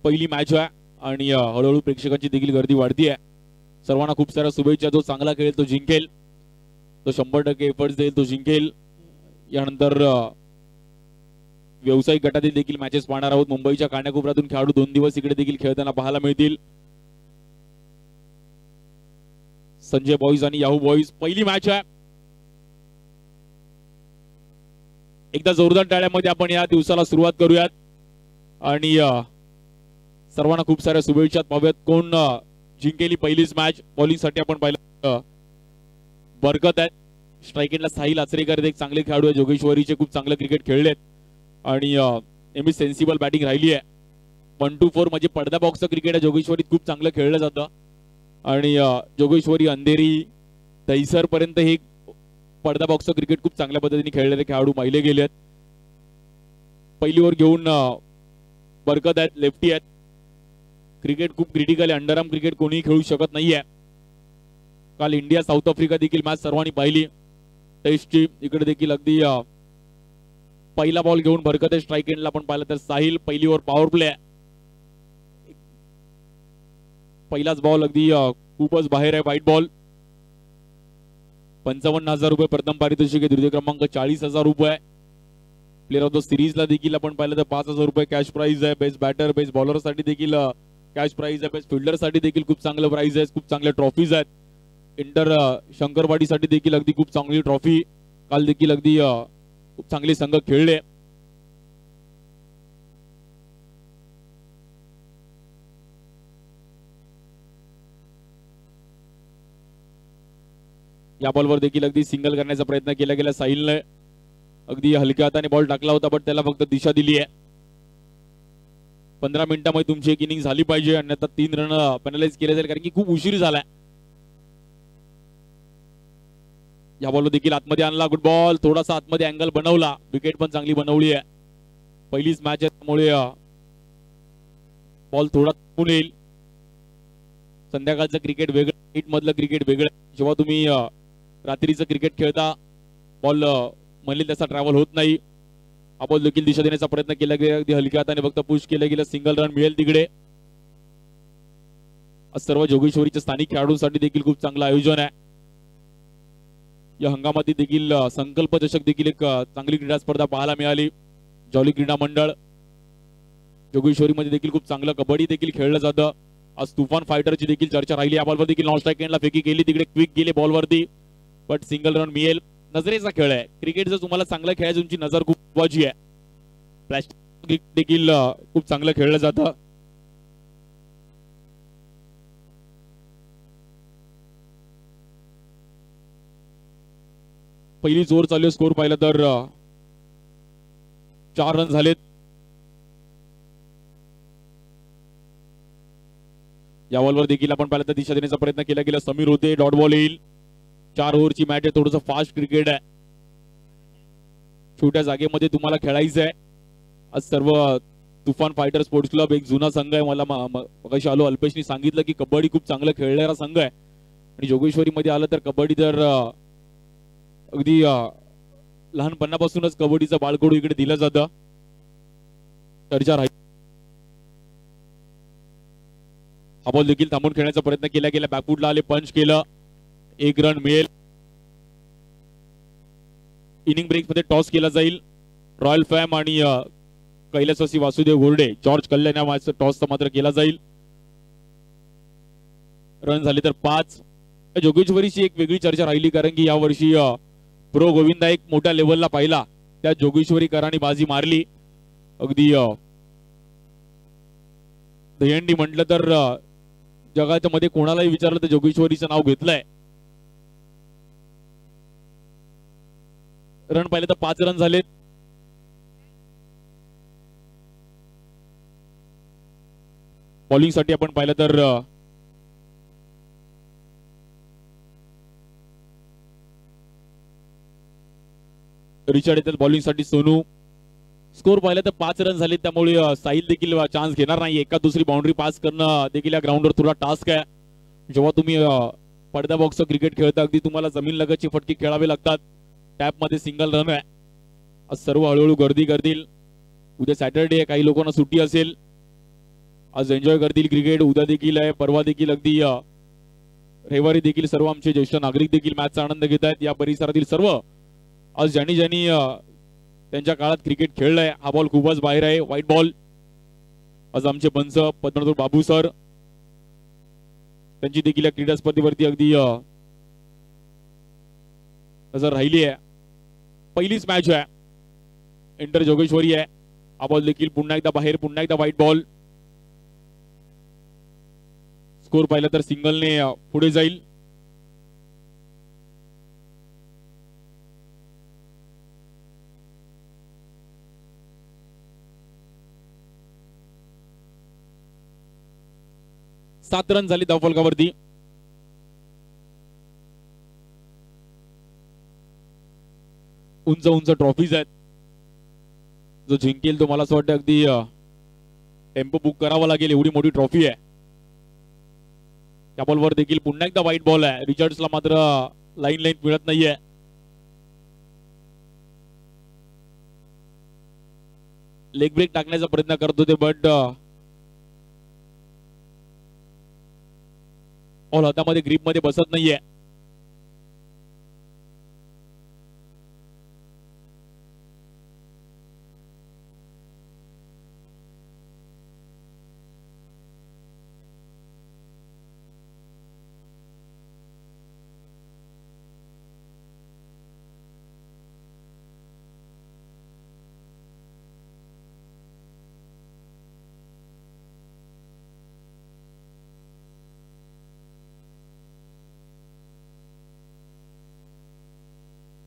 पहिली मॅच आहे आणि हळूहळू प्रेक्षकांची देखील गर्दी वाढती आहे. सर्वांना खूप साऱ्या शुभेच्छा. जो चांगला खेळेल तो जिंकेल, तो 100% एफर्ट्स देईल तो जिंकेल. यानंतर व्यावसायिक गटातील देखील मॅचेस पाहणार आहोत. मुंबईच्या कानाकोपऱ्यातून खेळाडू 2 दिवस इकडे देखील खेळताना पाहायला मिळतील. संजय बॉईज आणि याहू बॉईज पहिली मॅच आहे. एकदा जोरदार टाळ्यामध्ये आपण या दिवसाला सुरुवात करूयात आणि सर्वांना खूप साऱ्या शुभेच्छा. पाहूयात कोण जिंकेली पहिलीच मॅच. बॉलिंग साठी आपण पाहिलं बरकत आहेत. स्ट्राईक एंडला साहिल आचरेकर एक चांगले खेळाडू आहे. जोगेश्वरीचे खूप चांगले क्रिकेट खेळलेत आणि नेहमी सेन्सिबल बॅटिंग राहिली आहे. 1 to 4 म्हणजे पडदा बॉक्सचं क्रिकेट आहे. जोगेश्वरीत खूप चांगलं खेळलं जातं आणि जोगेश्वरी, अंधेरी, दहिसर पर्यंत हे पडदा बॉक्सचं क्रिकेट खूप चांगल्या पद्धतीने खेळलेले खेळाडू पाहिले गेलेत. पहिली ओव्हर घेऊन बरकत आहेत, लेफ्टी आहेत. क्रिकेट खूप क्रिटिकल आहे. अंडरआर्म क्रिकेट कोणीही खेळू शकत नाहीये. काल इंडिया साऊथ आफ्रिका देखील मॅच सर्वांनी पाहिली टेस्टची. इकडे देखील अगदी पहिला बॉल घेऊन बरकत आहे. स्ट्राईक एंडला आपण पाहिलं तर साहिल. पहिली ओव्हर पॉवर प्ले आहे. पहिलाच बॉल अगदी खूपच बाहेर आहे. White ball. 55,000 रुपये प्रथम पारितोषिक आहे. द्वितीय क्रमांक 40,000 रुपये. प्लेअर ऑफ द सिरीजला देखील आपण पाहिलं तर 5,000 रुपये कॅश प्राइज आहे. बेस्ट बॅटर, बेस्ट बॉलर साठी देखील कॅश प्राइज आहे. बेस्ट फिल्डर साठी देखील खूप चांगलं प्राइज आहे. खूप चांगले ट्रॉफीज आहेत. इंटर शंकरवाडी साठी देखील अगदी खूप चांगली ट्रॉफी. काल देखील अगदी खूप चांगले संघ खेळले. या बॉलवर देखील अगदी सिंगल करण्याचा प्रयत्न केला गेला. साहिलने अगदी हलक्या हाताने बॉल टाकला होता पण त्याला फक्त दिशा दिली आहे. 15 मिनिटांमध्ये तुमची एक इनिंग झाली पाहिजे आणि आता 3 रन पेनलाइज केले जाईल कारण की खूप उशीर झालाय. या बॉल देखील आतमध्ये आणला. Good ball. थोडासा आतमध्ये अँगल बनवला. विकेट पण चांगली बनवली आहे. पहिलीच मॅच आहे त्यामुळे बॉल थोडा थांबून येईल. संध्याकाळचं क्रिकेट वेगळं, नाईट मधलं क्रिकेट वेगळं. जेव्हा तुम्ही रात्रीचं क्रिकेट खेळता बॉल म्हणले तसा ट्रॅव्हल होत नाही. हा बॉल देखील दिशा देण्याचा प्रयत्न केला गेला. अगदी हलक्या हाताने फक्त पुश केलं गेलं. सिंगल रन मिळेल तिकडे. सर्व जोगेश्वरीच्या स्थानिक खेळाडूंसाठी देखील खूप चांगलं आयोजन आहे. या हंगामात देखील संकल्प चषक देखील एक चांगली क्रीडा स्पर्धा पाहायला मिळाली. जॉली क्रीडा मंडळ जोगेश्वरीमध्ये देखील खूप चांगलं कबड्डी देखील खेळलं जातं. आज तुफान फायटरची देखील चर्चा राहिली. या बॉलवर देखील नॉन स्ट्राईक एंडला फेकी केली. तिकडे क्विक गेले बॉलवरती बट सिंगल रन मिळेल. नजरेचा खेळ आहे. क्रिकेट जर तुम्हाला चांगलं खेळायचं तुमची नजर खूप महत्वाची आहे. प्लास्टिक देखील खूप चांगलं खेळलं जातं. पहिली जोर चालू. स्कोर पाहिलं तर 4 रन झालेत. या बॉलवर देखील आपण पाहिलं तर दिशा देण्याचा प्रयत्न केला गेला. समीर होते. डॉट बॉल येईल. 4 ओव्हरची मॅच आहे. थोडंसं फास्ट क्रिकेट आहे. छोट्या जागेमध्ये तुम्हाला खेळायचं आहे. आज सर्व तुफान फायटर स्पोर्ट्स क्लब एक जुना संघ आहे. मला मगाशी आलो अल्पेशनी सांगितलं की कबड्डी खूप चांगलं खेळणारा संघ आहे आणि जोगेश्वरी मध्ये आलं तर कबड्डी तर अगदी लहानपणापासूनच कबड्डीचं बाळकडू इकडे दिलं जातं. चर्चा राहील. हा बॉल देखील थांबून खेळण्याचा प्रयत्न केला गेला. बॅकफुटला आले. पंच केलं. 1 रन मिळेल. इनिंग ब्रेक मध्ये टॉस केला जाईल. रॉयल फॅम आणि कैलासवासी वासुदेव घोरडे, जॉर्ज कल्याण या मॅचचा टॉस मात्र केला जाईल. रन झाले तर 5. जोगेश्वरीची एक वेगळी चर्चा राहिली कारण की यावर्षी प्रो गोविंदा एक मोठ्या लेवलला पाहिला. त्या जोगेश्वरीकरांनी बाजी मारली. अगदी दहीहंडी म्हटलं तर जगाच्या मध्ये कोणालाही विचारलं तर जोगेश्वरीचं नाव घेतलंय. रन पाहिले तर 5 रन झालेत. बॉलिंग साठी आपण पाहिलं तर रिचर्ड येतात. बॉलिंग साठी सोनू. स्कोर पाहिलं तर 5 रन झाले. त्यामुळे साहिल देखील चान्स घेणार नाही. एका दुसरी बाउंड्री पास करणं देखील या ग्राउंडवर थोडा टास्क आहे. जेव्हा तुम्ही पडदा बॉक्सचं क्रिकेट खेळता अगदी तुम्हाला जमीन लगतची फटके खेळावे लागतात. टॅप मध्ये सिंगल रन आहे. आज सर्व हळूहळू गर्दी करतील. उद्या सॅटर्डे आहे. काही लोकांना सुट्टी असेल. आज एन्जॉय करतील क्रिकेट. उद्या देखील आहे, परवा देखील, अगदी रविवारी देखील सर्व आमचे ज्येष्ठ नागरिक देखील मॅचचा आनंद घेत आहेत. या परिसरातील सर्व आज ज्यांनी ज्यांनी त्यांच्या काळात क्रिकेट खेळलंय. हा बॉल खूपच बाहेर आहे, व्हाईट बॉल. आज आमचे पंच पद्मनाभ बाबू सर त्यांची देखील या क्रीडा स्पर्धेवरती अगदी नजर राहिली आहे. पहिलीच मॅच आहे, इंटर जोगेश्वरी आहे. हा बॉल देखील पुन्हा एकदा बाहेर, पुन्हा एकदा व्हाईट बॉल. स्कोर पाहिला तर सिंगलने पुढे जाईल. सात रन झाले धावफलकावरती. उंच उंच ट्रॉफीज आहेत. जो जिंकेल तो मला असं वाटतं अगदी टेम्पो बुक करावा लागेल, एवढी मोठी ट्रॉफी आहे. त्या बॉलवर देखील पुन्हा एकदा व्हाईट बॉल आहे. रिचर्ड्सला मात्र लाईन मिळत नाहीये. लेग ब्रेक टाकण्याचा प्रयत्न करत होते, बट बॉल हातामध्ये ग्रीप मध्ये बसत नाहीये.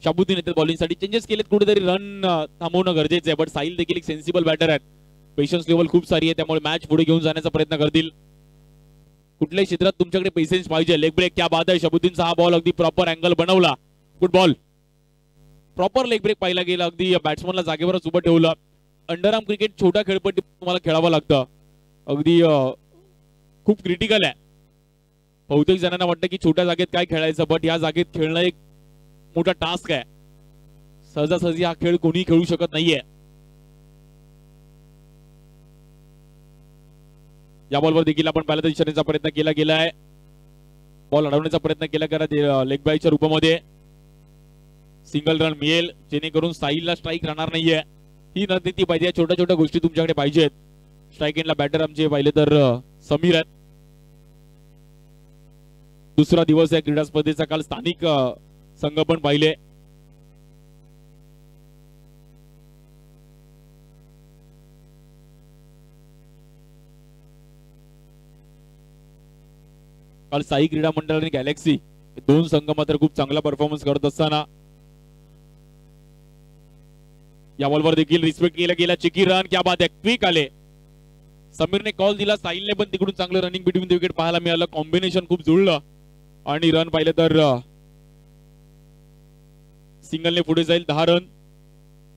शाबुद्दीन येतात बॉलिंगसाठी. चेंजेस केलेत, कुठेतरी रन थांबवणं गरजेचं आहे. बट साहिल देखील एक सेन्सिबल बॅटर आहेत. पेशन्स लेवल खूप सारी आहे, त्यामुळे मॅच पुढे घेऊन जाण्याचा प्रयत्न करतील. कुठल्याही क्षेत्रात तुमच्याकडे पेशन्स पाहिजे. लेग ब्रेक क्या बात आहे. शाबुद्दीनचा हा बॉल अगदी प्रॉपर अँगल बनवला. Good ball. Proper leg break पाहिला गेला. अगदी बॅट्समनला जागेवरच उभं ठेवलं. अंडरआर्म क्रिकेट छोट्या खेळपट्टी तुम्हाला खेळावं लागतं. अगदी खूप क्रिटिकल आहे. बहुतेक जणांना वाटतं की छोट्या जागेत काय खेळायचं, बट या जागेत खेळणं एक मोठा टास्क आहे. सहजासहजी हा खेळ कोणी खेळू शकत नाहीये. या बॉलवर देखील आपण पाहिलं तर इशाऱ्याचा प्रयत्न केला गेला आहे. बॉल अडवण्याचा प्रयत्न केला गेला लेग बायच्या रूपामध्ये. सिंगल रन मिळेल, जेणेकरून साहिलला स्ट्राईक राहणार नाहीये. ही रणनीती पाहिजे. छोट्या छोट्या गोष्टी तुमच्याकडे पाहिजेत. स्ट्राईक एंडला बॅटर आमचे पाहिले तर समीर आहेत. दुसरा दिवस आहे क्रीडा स्पर्धेचा. काल स्थानिक संघ पण पाहिले. काल साई क्रीडा मंडळ आणि गॅलेक्सी दोन संघ मात्र खूप चांगला परफॉर्मन्स करत असताना या बॉलवर देखील रिस्पेक्ट केला गेला. चिकी रन, क्या बात आहे. क्विक आले. समीरने कॉल दिला, साहिलने पण तिकडून चांगलं रनिंग बिटवीन द विकेट पाहायला मिळालं. कॉम्बिनेशन खूप जुळलं आणि रन पाहिलं तर सिंगलने पुढे जाईल. 10 रन,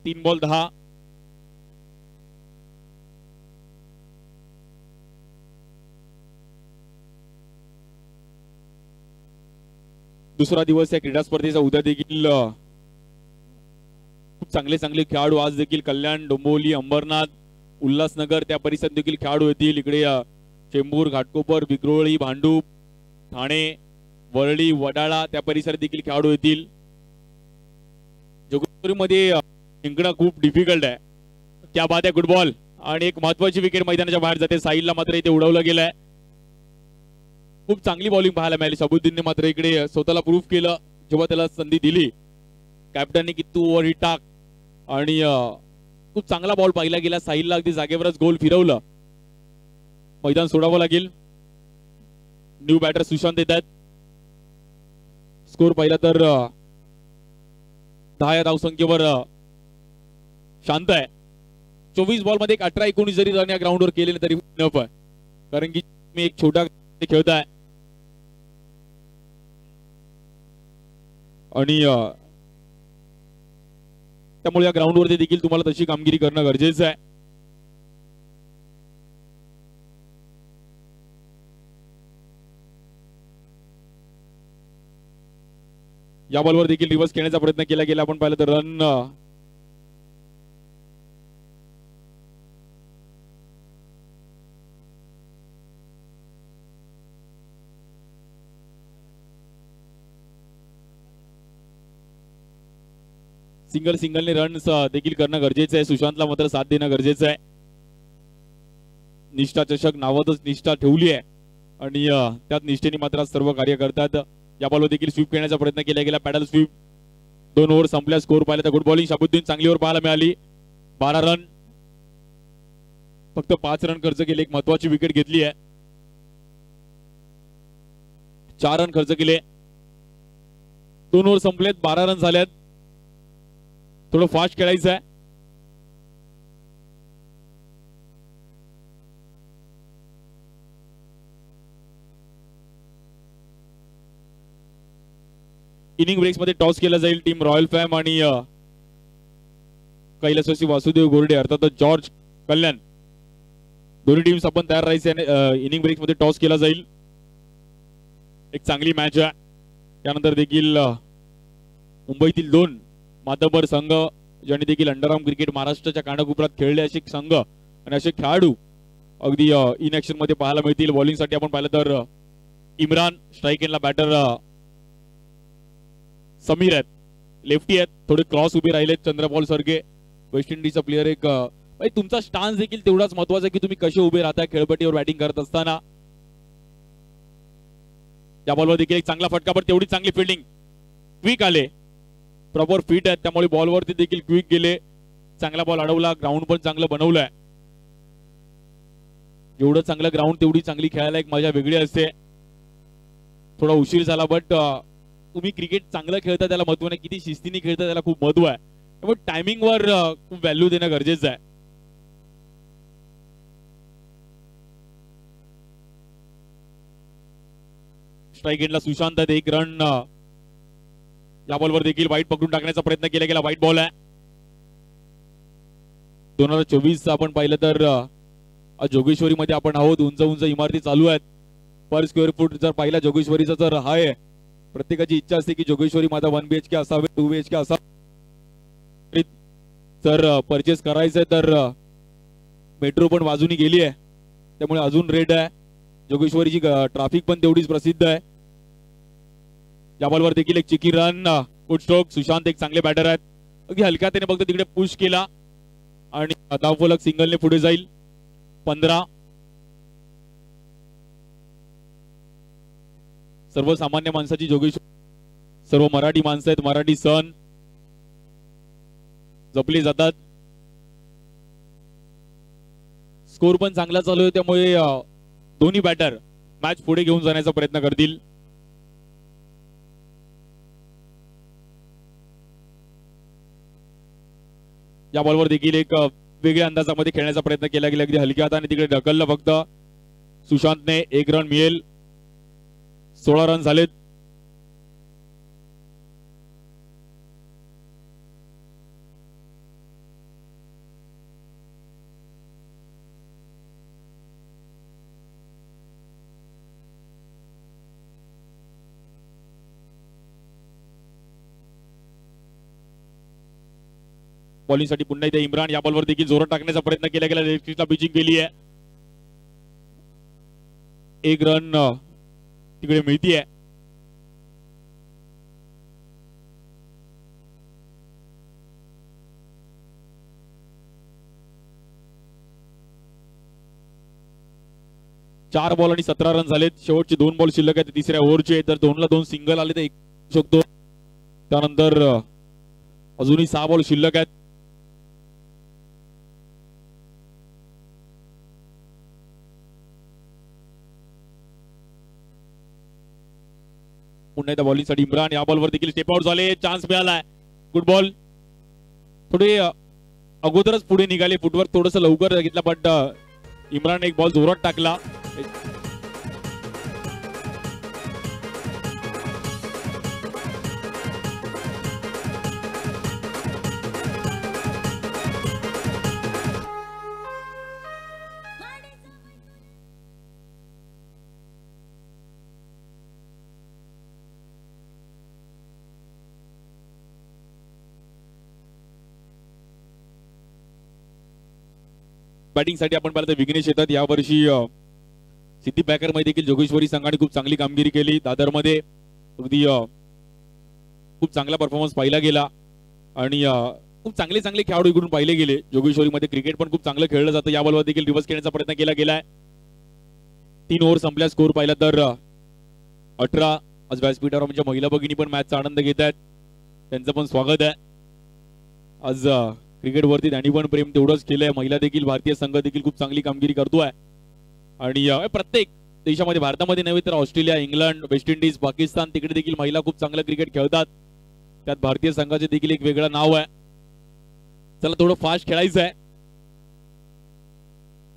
3 बॉल 10. दुसरा दिवस या क्रीडा स्पर्धेचा. उद्या देखील खूप चांगले चांगले खेळाडू, आज देखील कल्याण, डोंबिवली, अंबरनाथ, उल्हासनगर त्या परिसरात देखील खेळाडू येतील. इकडे चेंबूर, घाटकोपर, विक्रोळी, भांडूप, ठाणे, वरळी, वडाळा त्या परिसरात देखील खेळाडू येतील. जोगेश्वरीमध्ये जिंकणं खूप डिफिकल्ट आहे. त्या बात आहे. गुड बॉल आणि एक महत्वाची विकेट मैदानाच्या बाहेर जाते. साहिलला मात्र इथे उडवलं गेलंय. खूप चांगली बॉलिंग पाहायला मिळाली. शाबुद्दीनने मात्र इकडे स्वतःला प्रूफ केलं जेव्हा त्याला संधी दिली. कॅप्टनने की तू ओव्हर हिट टाक आणि खूप चांगला बॉल पाहिला गेला. साहिलला अगदी जागेवरच गोल फिरवलं. मैदान सोडावं लागेल. न्यू बॅटर सुशांत येतात. स्कोर पाहिला तर 10 या धावसंख्येवर शांत आहे. 24 बॉल मध्ये 18-19 जरी रन या ग्राउंडवर केले तरी इनफ आहे, कारण की मी एक छोटा खेळताय आणि त्यामुळे या ग्राउंडवरती देखील तुम्हाला तशी कामगिरी करणं गरजेचं आहे. या बॉलवर देखील रिव्हर्स खेळण्याचा प्रयत्न केला गेला. आपण पाहिलं तर रन सिंगलने रन्स देखील करणं गरजेचं आहे. सुशांतला मात्र साथ देणं गरजेचं आहे. निष्ठा चषक नावातच निष्ठा ठेवली आहे आणि त्यात निष्ठेने मात्र सर्व कार्य करतात. या बॉलवर देखील स्वीप खेळण्याचा प्रयत्न केला गेला. Paddle sweep. 2 ओव्हर संपल्या. स्कोर पाहिला तर गुड बॉलिंग शाबुद्दीन चांगली ओव्हर पाहायला मिळाली. 12 रन. फक्त 5 रन खर्च केले. एक महत्वाची विकेट घेतली आहे. 4 रन खर्च केले. 2 ओव्हर संपलेत. 12 रन झाल्यात. थोडं फास्ट खेळायचं आहे. इनिंग ब्रेक्स मध्ये टॉस केला जाईल. टीम रॉयल फॅम आणि कैलासवासी वासुदेव गोरडे अर्थात जॉर्ज कल्याण दोन्ही टीम्स आपण तयार राहायचे. इनिंग ब्रेक्स मध्ये टॉस केला जाईल. एक चांगली मॅच आहे. त्यानंतर देखील मुंबईतील 2 मातबर संघ ज्यांनी देखील अंडरआर्म क्रिकेट महाराष्ट्राच्या कानाकोपऱ्यात खेळले असे संघ आणि असे खेळाडू अगदी इन ऍक्शन मध्ये पाहायला मिळतील. बॉलिंग साठी आपण पाहिलं तर इम्रान, स्ट्राईक एंडला बॅटर समीर आहेत, लेफ्टी आहेत, थोडे क्रॉस उभे राहिलेत चंद्रपॉल सारखे. वेस्ट इंडिजचा प्लेअर एक तुमचा स्टान्स देखील तेवढाच महत्वाचा आहे की तुम्ही कसे उभे राहता खेळपट्टीवर बॅटिंग करत असताना. या बॉलवर देखील एक चांगला फटका, पण तेवढी चांगली फिल्डिंग. क्विक आले, प्रॉपर फिट आहेत त्यामुळे बॉलवरती देखील क्विक गेले. चांगला बॉल अडवला. ग्राउंड पण चांगलं बनवलंय. जेवढं चांगलं ग्राउंड तेवढी चांगली खेळायला एक मजा वेगळी असते. थोडा उशीर झाला बट तुम्ही क्रिकेट चांगलं खेळता त्याला महत्व नाही, किती शिस्तीने खेळता त्याला खूप महत्व आहे. त्यामुळे टायमिंग वर खूप व्हॅल्यू देणं गरजेचं आहे. स्ट्राईक एंडला सुशांत आहेत. 1 रन. या बॉलवर देखील वाईट पकडून टाकण्याचा प्रयत्न केला गेला. वाईट बॉल आहे. 2024 आपण पाहिलं तर जोगेश्वरी मध्ये आपण आहोत. उंच उंच इमारती चालू आहेत. पर स्क्वेअर फूट जर पाहिला जोगेश्वरीचा तर हाय. प्रत्येकाची इच्छा असते की जोगेश्वरी माझा 1 BHK असावे, 2 BHK असावे. जर परचेस करायचंय तर मेट्रो पण बाजूनी गेली आहे त्यामुळे अजून रेट आहे. जोगेश्वरीची ट्रॅफिक पण तेवढीच प्रसिद्ध आहे. या बॉलवर देखील एक cheeky run. Good stroke. Sushant एक चांगले बॅटर आहेत. अगदी हलक्या त्याने फक्त तिकडे पुश केला आणि धावफलक सिंगलने पुढे जाईल. 15. सर्वसामान्य माणसाची जोगेश्वरी, सर्व मराठी माणसं आहेत. मराठी सण जपले जातात. स्कोर पण चांगला चालू आहे त्यामुळे दोन्ही बॅटर मॅच पुढे घेऊन जाण्याचा प्रयत्न करतील. या बॉलवर देखील एक वेगळ्या अंदाजामध्ये खेळण्याचा प्रयत्न केला गेला. अगदी हलक्या हाताने तिकडे ढकललं फक्त. सुशांतने 1 रन मिळेल. 16 रन झालेत. बॉलिंग साठी पुन्हा इथे इम्रान. या बॉलवर देखील जोरात टाकण्याचा प्रयत्न केला गेला. लेफ्ट स्टिचला पिचिंग केली आहे. 1 रन तिकडे मिळतीये. चार बॉल आणि 17 रन झालेत. शेवटचे 2 बॉल शिल्लक आहेत तिसऱ्या ओव्हरचे. जर 2ला 2 सिंगल आले तर 1 शकतो. त्यानंतर अजूनही 6 बॉल शिल्लक आहेत. पुन्हा एकदा बॉलिंग साठी इम्रान. या बॉलवर देखील स्टेप आउट झाले. चान्स मिळालाय. Good ball. थोडे अगोदरच पुढे निघाले. फुटवर्क थोडस लवकर घेतला बट इम्रान एक बॉल जोरात टाकला. बॅटिंग साठी आपण पाहिलं तर विघ्नेश येतात. यावर्षी सिद्धी पॅकर मध्ये देखील जोगेश्वरी संघाने खूप चांगली कामगिरी केली. दादर मध्ये अगदी खूप चांगला परफॉर्मन्स पाहिला गेला. आणि खूप चांगले चांगले खेळाडू इकडून पाहिले गेले. जोगेश्वरीमध्ये क्रिकेट पण खूप चांगलं खेळलं जातं. या बॉलवर देखील रिव्हर्स खेळण्याचा प्रयत्न केला गेलाय. 3 ओव्हर संपल्या. स्कोर पाहिला तर 18. आज व्यासपीठावर म्हणजे महिला भगिनी पण मॅचचा आनंद घेत आहेत. त्यांचं पण स्वागत आहे. आज क्रिकेटवरती त्यांनी पण प्रेम तेवढंच केलंय. महिला देखील भारतीय संघ देखील खूप चांगली कामगिरी करतोय. आणि प्रत्येक देशामध्ये, भारतामध्ये नव्हे तर Australia, England, West Indies, Pakistan तिकडे देखील महिला खूप चांगलं क्रिकेट खेळतात. त्यात भारतीय संघाचे देखील एक वेगळं नाव आहे. चला थोडं फास्ट खेळायचं आहे.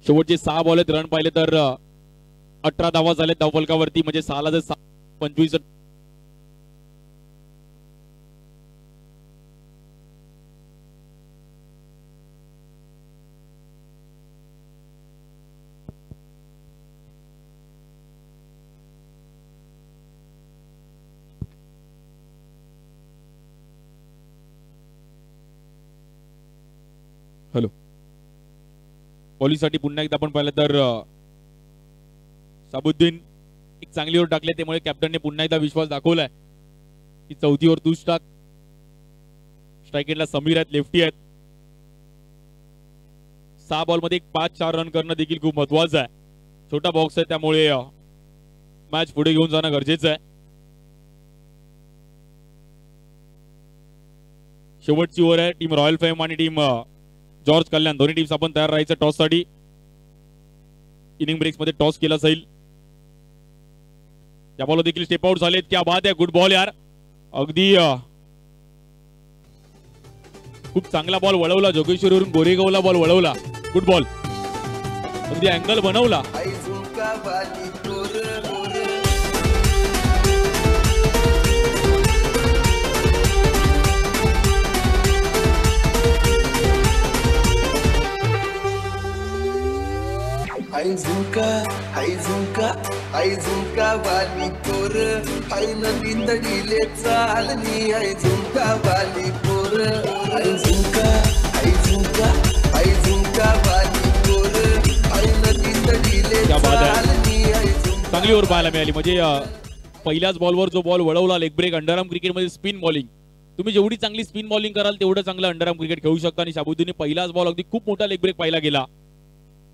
शेवटचे 6 बॉल आहेत. रन पाहिले तर 18 धावा झाले धावफलकावरती. म्हणजे 6ला जर 25. हॅलो, बॉलिंगसाठी पुन्हा एकदा आपण पाहिलं तर शाबुद्दीन एक चांगली ओव्हर टाकले. त्यामुळे कॅप्टनने पुन्हा एकदा विश्वास दाखवलाय की 4थी ओव्हर तूच टाक. स्ट्राईक एंडला समीर आहेत, लेफ्टी आहेत. 6 बॉलमध्ये 5-4 रन करणं देखील खूप महत्वाचं आहे. छोटा बॉक्स आहे त्यामुळे मॅच पुढे घेऊन जाणं गरजेचं आहे. शेवटची ओव्हर आहे. टीम रॉयल फेम आणि टीम जॉर्ज कल्याण दोन्ही टीम्स आपण तयार राहायचं टॉस साठी. इनिंग ब्रेक्स मध्ये टॉस केला जाईल. या बॉल देखील स्टेप आउट झालेत. क्या बात आहे, गुड बॉल यार. अगदी खूप चांगला बॉल वळवला. जोगेश्वरीवरून गोरेगावला बॉल वळवला. Good ball. अगदी अँगल बनवला. हाय झुमका वाली पोर, हाय नदीत दिले चालनी. हाय झुमका वाली पोर, हाय झुमका वाली पोर, हाय नदीत दिले चालनी. चांगली ओव्हर पाहायला मिळाली. म्हणजे पहिल्याच बॉलवर जो बॉल वळवला लेग ब्रेक. अंडरआर्म क्रिकेटमध्ये स्पिन बॉलिंग, तुम्ही जेवढी चांगली स्पिन बॉलिंग कराल तेवढं चांगलं अंडरआर्म क्रिकेट खेळू शकता. आणि शाबुद्दीनने पहिलाच बॉल अगदी खूप मोठा लेग ब्रेक पाहिला गेला.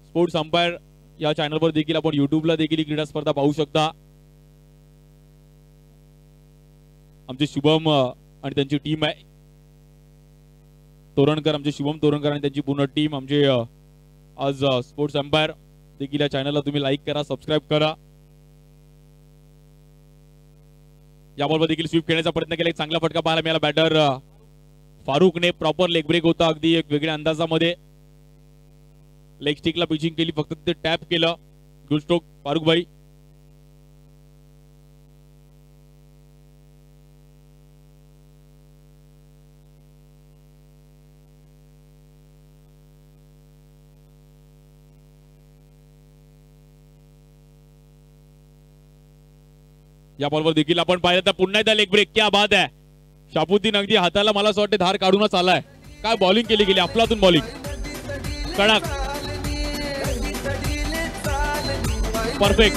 स्पोर्ट्स अंपायर या चॅनलवर देखील आपण युट्यूबला देखील ही क्रीडा स्पर्धा पाहू शकता. आमचे शुभम आणि त्यांची टीम आहे. तोरणकर, आमचे शुभम तोरणकर आणि त्यांची पूर्ण टीम. आमचे आज स्पोर्ट्स अंपायर देखील या चॅनलला तुम्ही लाईक करा, सबस्क्राईब करा. या बॉलवर देखील स्वीप खेळण्याचा प्रयत्न केला. एक चांगला फटका पाहायला मिळाला बॅटर फारुकने. प्रॉपर लेग ब्रेक होता अगदी एक वेगळ्या अंदाजामध्ये. लेग स्टिकला पिचिंग केली, फक्त ते टॅप केलं. गुड स्ट्रोक फारुक भाई. या बॉलवर देखील आपण पाहिलं तर पुन्हा एकदा लेग ब्रेक. क्या बात आहे. शाबुद्दीन अगदी हाताला मला असं वाटतं धार काढूनच आलाय. काय बॉलिंग केली गेली, अफलातून बॉलिंग. कडक, परफेक्ट.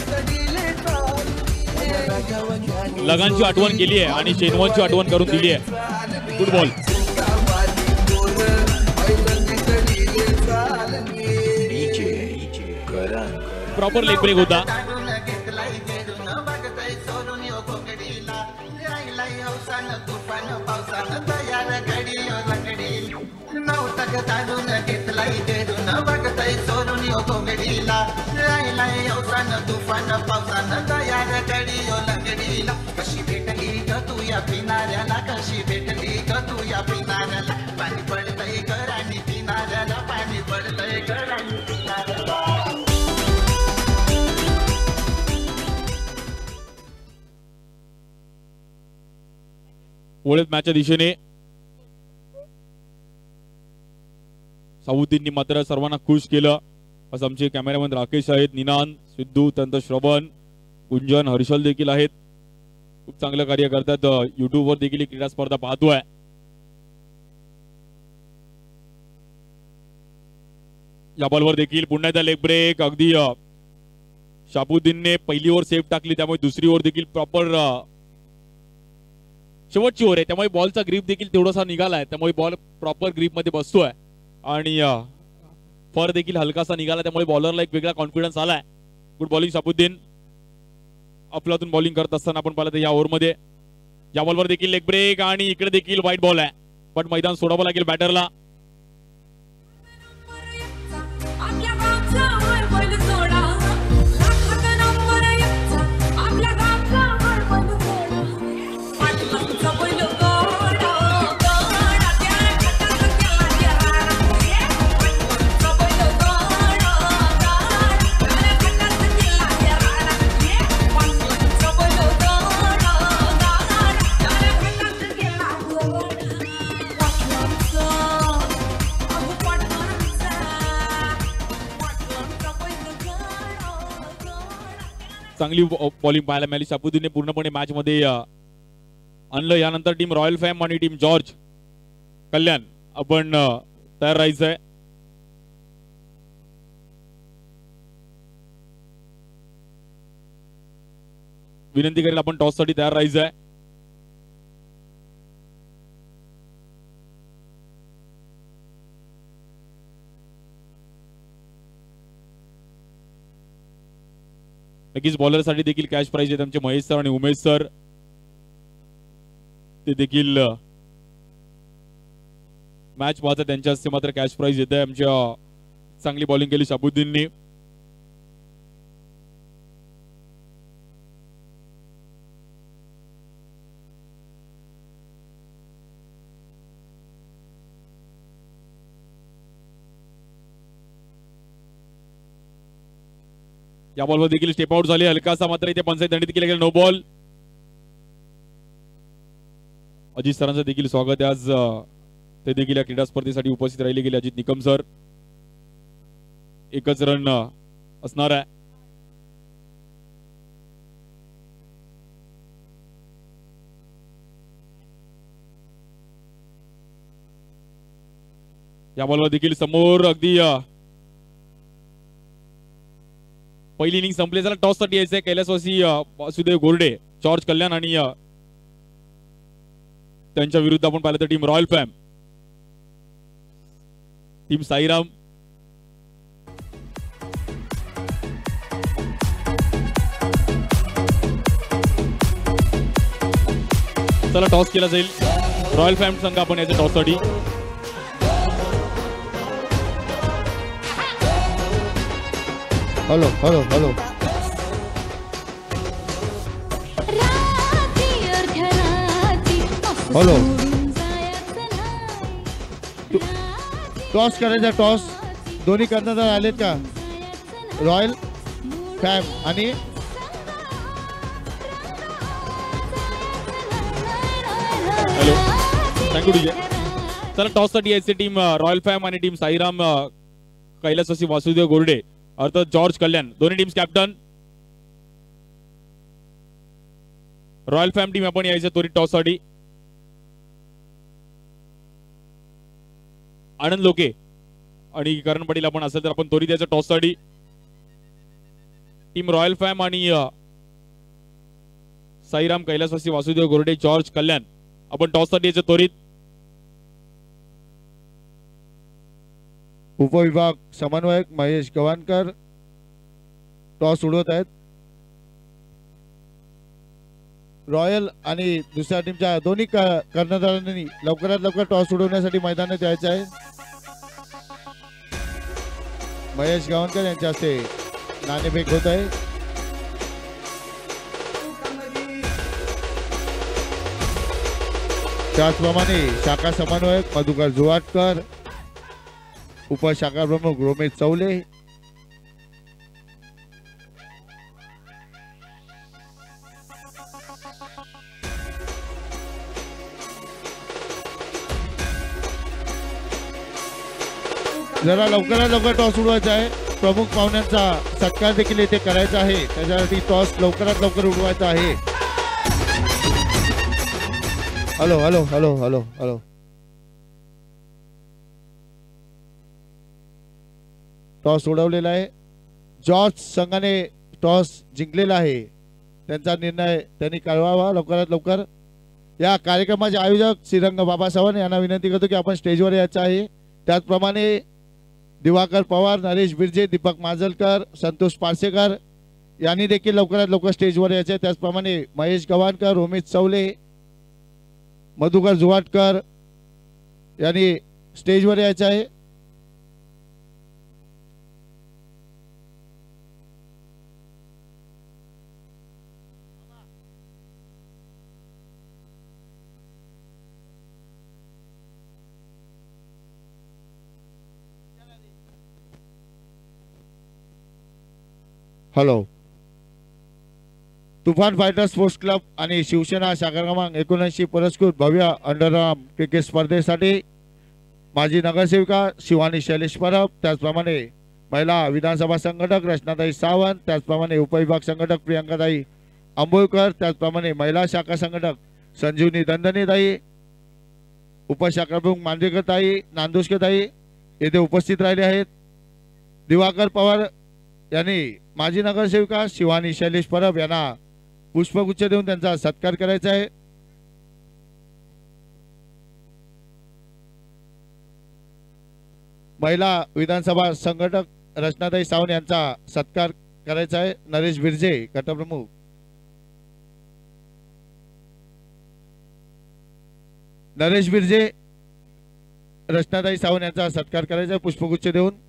लगानची आठवण केली आहे आणि शेनवनची आठवण करून दिली आहे. Good ball. Proper leg break होता. कशी भेटली ग तू या पिणाऱ्याला, कशी भेटली ग तू या पिणाऱ्याला. पाणी पडतंय घर आणि पिणाऱ्याला, पाणी पडतंय घर आणि पिणाऱ्याला. वळत मॅचच्या दिशेने साऊद्दीननी मात्र सर्वांना खुश केलं. असं आमचे कॅमेरामॅन राकेश आहेत, निनान, सिद्धू, त्यानंतर श्रवण, कुंजन, हर्षल देखील आहेत. खूप चांगलं कार्य करतात. युट्यूबवर देखील क्रीडा स्पर्धा पाहतोय. या बॉलवर देखील पुन्हा एकदा लेग ब्रेक. अगदी शाबुद्दीनने पहिली ओव्हर सेफ टाकली, त्यामुळे दुसरी ओव्हर देखील प्रॉपर शेवटची ओव्हर आहे, त्यामुळे बॉलचा ग्रीप देखील तेवढासा निघालाय, त्यामुळे बॉल प्रॉपर ग्रीप मध्ये बसतोय आणि फर देखील हलकासा निघाला, त्यामुळे बॉलरला एक वेगळा कॉन्फिडन्स आलाय. Good bowling Shabuddin. अफलातून बॉलिंग करत असताना आपण पाहिलं तर या ओव्हरमध्ये या बॉलवर देखील लेग ब्रेक आणि इकडे देखील वाईट बॉल आहे, पण मैदान सोडावं लागेल बॅटरला. चांगली बॉलिंग पाहायला मिळाली. शाबुद्दीनने पूर्णपणे मॅच मध्ये आणलं. यानंतर टीम रॉयल फॅम आणि टीम जॉर्ज कल्याण आपण तयार राहायचंय. विनंती करेल आपण टॉस साठी तयार राहायचंय. नक्कीच बॉलरसाठी देखील कॅश प्राइज आहे आमचे महेश सर आणि उमेश सर, ते देखील मॅच पाहतात, त्यांच्या हस्ते मात्र कॅश प्राइज येत आहे. आमच्या चांगली बॉलिंग केली शाबुद्दीनने. या बॉलवर देखील स्टेप आउट झाले, हलकासा मात्र इथे पंचायत दंडित केला गेला, नो बॉल. अजित सरांचं देखील स्वागत आहे आज, ते देखील या क्रीडा स्पर्धेसाठी उपस्थित राहिले गेले. अजित निकम सर. एकच रन असणार आहे. या बॉलवर देखील समोर अगदी पहिली इनिंग संपली. त्याला टॉस साठी यायचंय. कैलासवासी वासुदेव गोरडे, जॉर्ज कल्याण आणि त्यांच्या विरुद्ध आपण पाहिलं तर टीम रॉयल फॅम, टीम साईराम. चला टॉस केला जाईल. रॉयल फॅम संघ आपण याच्या टॉस साठी. Hello hello hello hello. Toss करायचा. टॉस दोन्ही कर्णधार आलेत का? रॉयल फॅम आणि हॅलो, थँक्यू डीजे. चला टॉस साठी यायचे टीम रॉयल फॅम आणि टीम साईराम कैलासवासी वासुदेव गोरडे अर्थात जॉर्ज कल्याण, दोन्ही टीम्स कॅप्टन. रॉयल फॅम टीम आपण यायचं त्वरित टॉस साठी. आनंद लोके आणि करण पाटील आपण असेल तर आपण त्वरित यायचं टॉस साठी. टीम रॉयल फॅम आणि साईराम कैलासवासी वासुदेव गोरडे जॉर्ज कल्याण आपण टॉस साठी यायचं त्वरित. उपविभाग समन्वयक महेश गवाणकर टॉस उडवत आहेत. रॉयल आणि दुसऱ्या टीमच्या दोन्ही कर्णधारांनी लवकरात लवकर टॉस उडवण्यासाठी मैदानात यायचं आहे. महेश गवाणकर यांच्या हस्ते नाणेफेक होत आहे. त्याचप्रमाणे शाखा समन्वयक मधुकर जुवाटकर, उपशाखा प्रमुख रोमेश चौले, जरा लवकरात लवकर टॉस उडवायचा आहे. प्रमुख पाहुण्यांचा सत्कार देखील इथे करायचा आहे, त्याच्यासाठी टॉस लवकरात लवकर उडवायचा आहे. Hello hello hello hello hello. Toss उडवलेला आहे. जॉर्ज संघाने टॉस जिंकलेला आहे. त्यांचा निर्णय त्यांनी कळवावा लवकरात लवकर. या कार्यक्रमाचे आयोजक श्रीरंग बाबा सावंत यांना विनंती करतो की आपण स्टेजवर यायचं आहे। त्याचप्रमाणे दिवाकर पवार, नरेश बिर्जे, दीपक माजलकर, संतोष पारसेकर यांनी देखील लवकरात लवकर स्टेजवर यायचे। त्याचप्रमाणे महेश गव्हाणकर, रोमित चौले, मधुकर जुवाटकर यांनी स्टेजवर यायचं आहे। हॅलो, तुफान फायटर स्पोर्ट्स क्लब आणि शिवसेना शाखा क्रमांक 79 पुरस्कृत भव्य अंडरआर्म क्रिकेट स्पर्धेसाठी माजी नगरसेविका शिवानी शैलेश परब, त्याचप्रमाणे महिला विधानसभा संघटक रचनाताई सावंत, त्याचप्रमाणे उपविभाग संघटक प्रियंकाताई आंबोळकर, त्याचप्रमाणे महिला शाखा संघटक संजीवनी दंदनेताई, उपशाखा प्रमुख मांजरेकरताई, नांदुष्केताई येथे उपस्थित राहिले आहेत। दिवाकर पवार यांनी माजी नगरसेविका शिवानी शैलेश परब यांना पुष्पगुच्छ देऊन त्यांचा सत्कार करायचा आहे। महिला विधानसभा संघटक रचनाताई सावंत यांचा सत्कार करायचा आहे। नरेश बिर्जे गटप्रमुख, नरेश बिर्जे, रचनाताई सावंत यांचा सत्कार करायचा आहे पुष्पगुच्छ देऊन।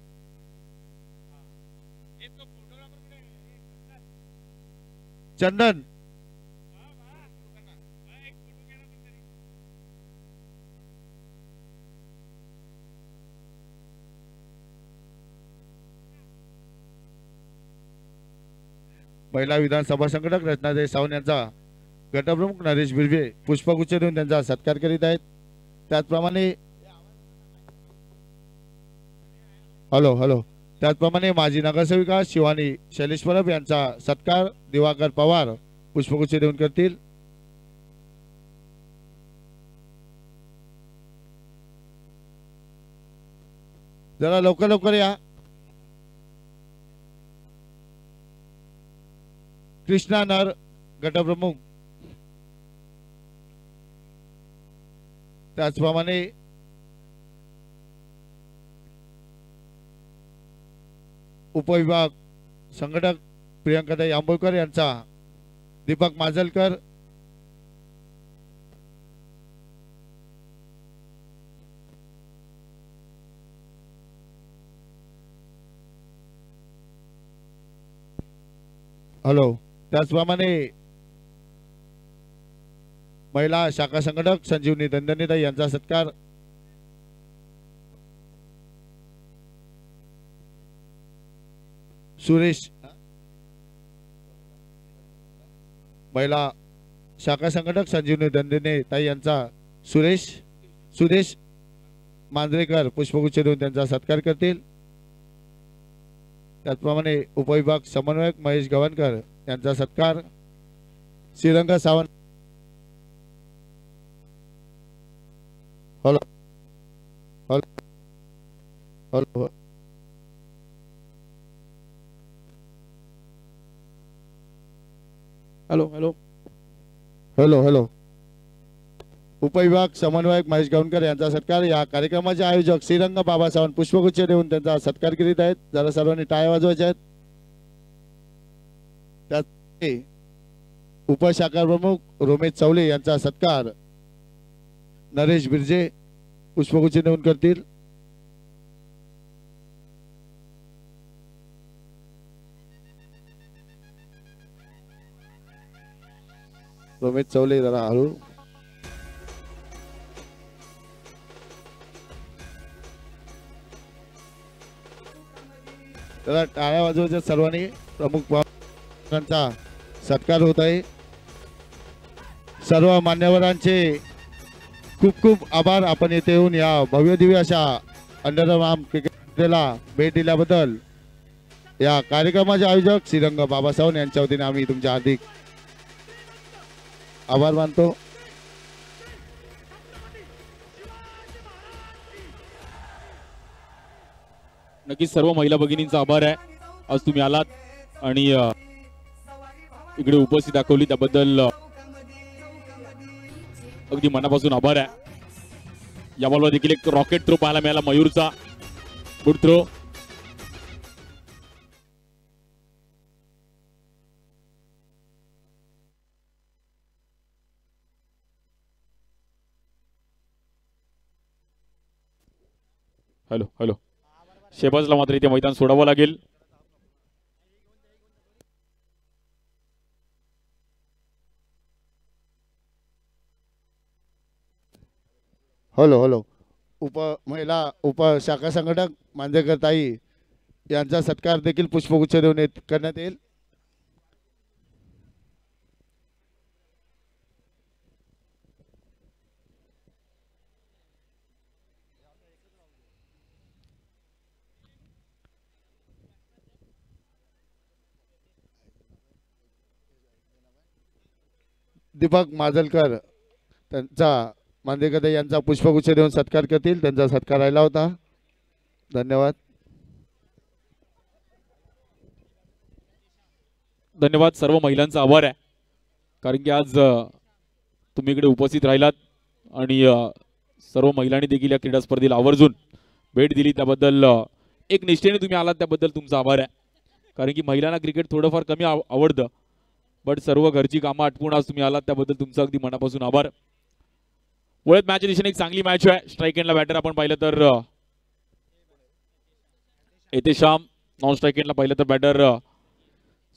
चंदन, महिला विधानसभा संघटक रचनाताई सावंत यांचा गटप्रमुख नरेश बिर्जे पुष्पगुच्छ देऊन त्यांचा सत्कार करीत आहेत। त्याचप्रमाणे त्याचप्रमाणे माजी नगरसेविका शिवानी शैलेश परब यांचा सत्कार दिवाकर पवार पुष्पगुच्छ देऊन करतील। जरा लवकर लवकर या। कृष्णा नर गटप्रमुख, त्याचप्रमाणे उपविभाग संघटक प्रियंकाताई आंबोळकर यांचा दीपक माजलकर, हॅलो, त्याचप्रमाणे महिला शाखा संघटक संजीवनी दंदनेताई यांचा सत्कार। सुरेश, महिला शाखा संघटक संजीवनी दंदनेताई यांचा सुदेश मांजरेकर पुष्पगुच्छ देऊन त्यांचा सत्कार करतील। त्याचप्रमाणे उपविभाग समन्वयक महेश गव्हाणकर यांचा सत्कार Shrirang Sawant. Hello hello hello hello hello hello उपविभाग समन्वयक महेश गव्हाणकर यांचा सत्कार। या कार्यक्रमाचे आयोजक श्रीरंग बाबा सावंत पुष्पगुच्छ देऊन त्यांचा सत्कार करीत आहेत। जरा सर्वांनी टाळ्या वाजवायच्या आहेत। त्यात उपशाखा प्रमुख रोमित चौले यांचा सत्कार नरेश बिर्जे पुष्पगुच्छ देऊन करतील। रोमित चौले जरा हळू। जरा टाळ्या वाजवायच्या सर्वांनी। प्रमुख पाहुण्यांचा सत्कार होत आहे। सर्व मान्यवरांचे खूप खूप आभार। आपण येथे येऊन या भव्य दिव्य अशा अंडरआर्म क्रिकेटला भेट दिल्याबद्दल या कार्यक्रमाचे आयोजक श्रीरंग बाबा सावंत यांच्या वतीने आम्ही तुमचे हार्दिक आभार मानतो। नक्कीच सर्व महिला भगिनींचा आभार आहे। आज तुम्ही आलात आणि इकडे उपस्थित दाखवली त्याबद्दल अगदी मनापासून आभार आहे. या बॉलवर देखील एक रॉकेट थ्रो पाहायला मिळाला मयूरचा. Good throw. Hello hello. शेबाजला मात्र इथे मैदान सोडावं लागेल. Hello hello. महिला उपशाखा संघटक मांजरेकर ताई यांचा सत्कार देखील पुष्पगुच्छ देऊन करण्यात येईल. दीपक माजलकर त्यांचा मांजरेकर यांचा पुष्पगुच्छ देऊन सत्कार करतील. त्यांचा सत्कार राहिला होता. धन्यवाद. धन्यवाद. सर्व महिलांचा आभार आहे कारण की आज तुम्ही इकडे उपस्थित राहिलात आणि सर्व महिलांनी देखील या क्रीडा स्पर्धेला आवर्जून भेट दिली त्याबद्दल एक निष्ठेने तुम्ही आलात त्याबद्दल तुमचा आभार आहे. कारण की महिलांना क्रिकेट थोडंफार कमी आवडतं बट सर्व घरची कामं आटपून आज तुम्ही आलात त्याबद्दल तुमचा अगदी मनापासून आभार. वळत मॅच दिशेने एक चांगली मॅच आहे. स्ट्राईक एंडला बॅटर आपण पाहिलं तर येते श्याम. नॉन स्ट्राईक एंडला पाहिलं तर बॅटर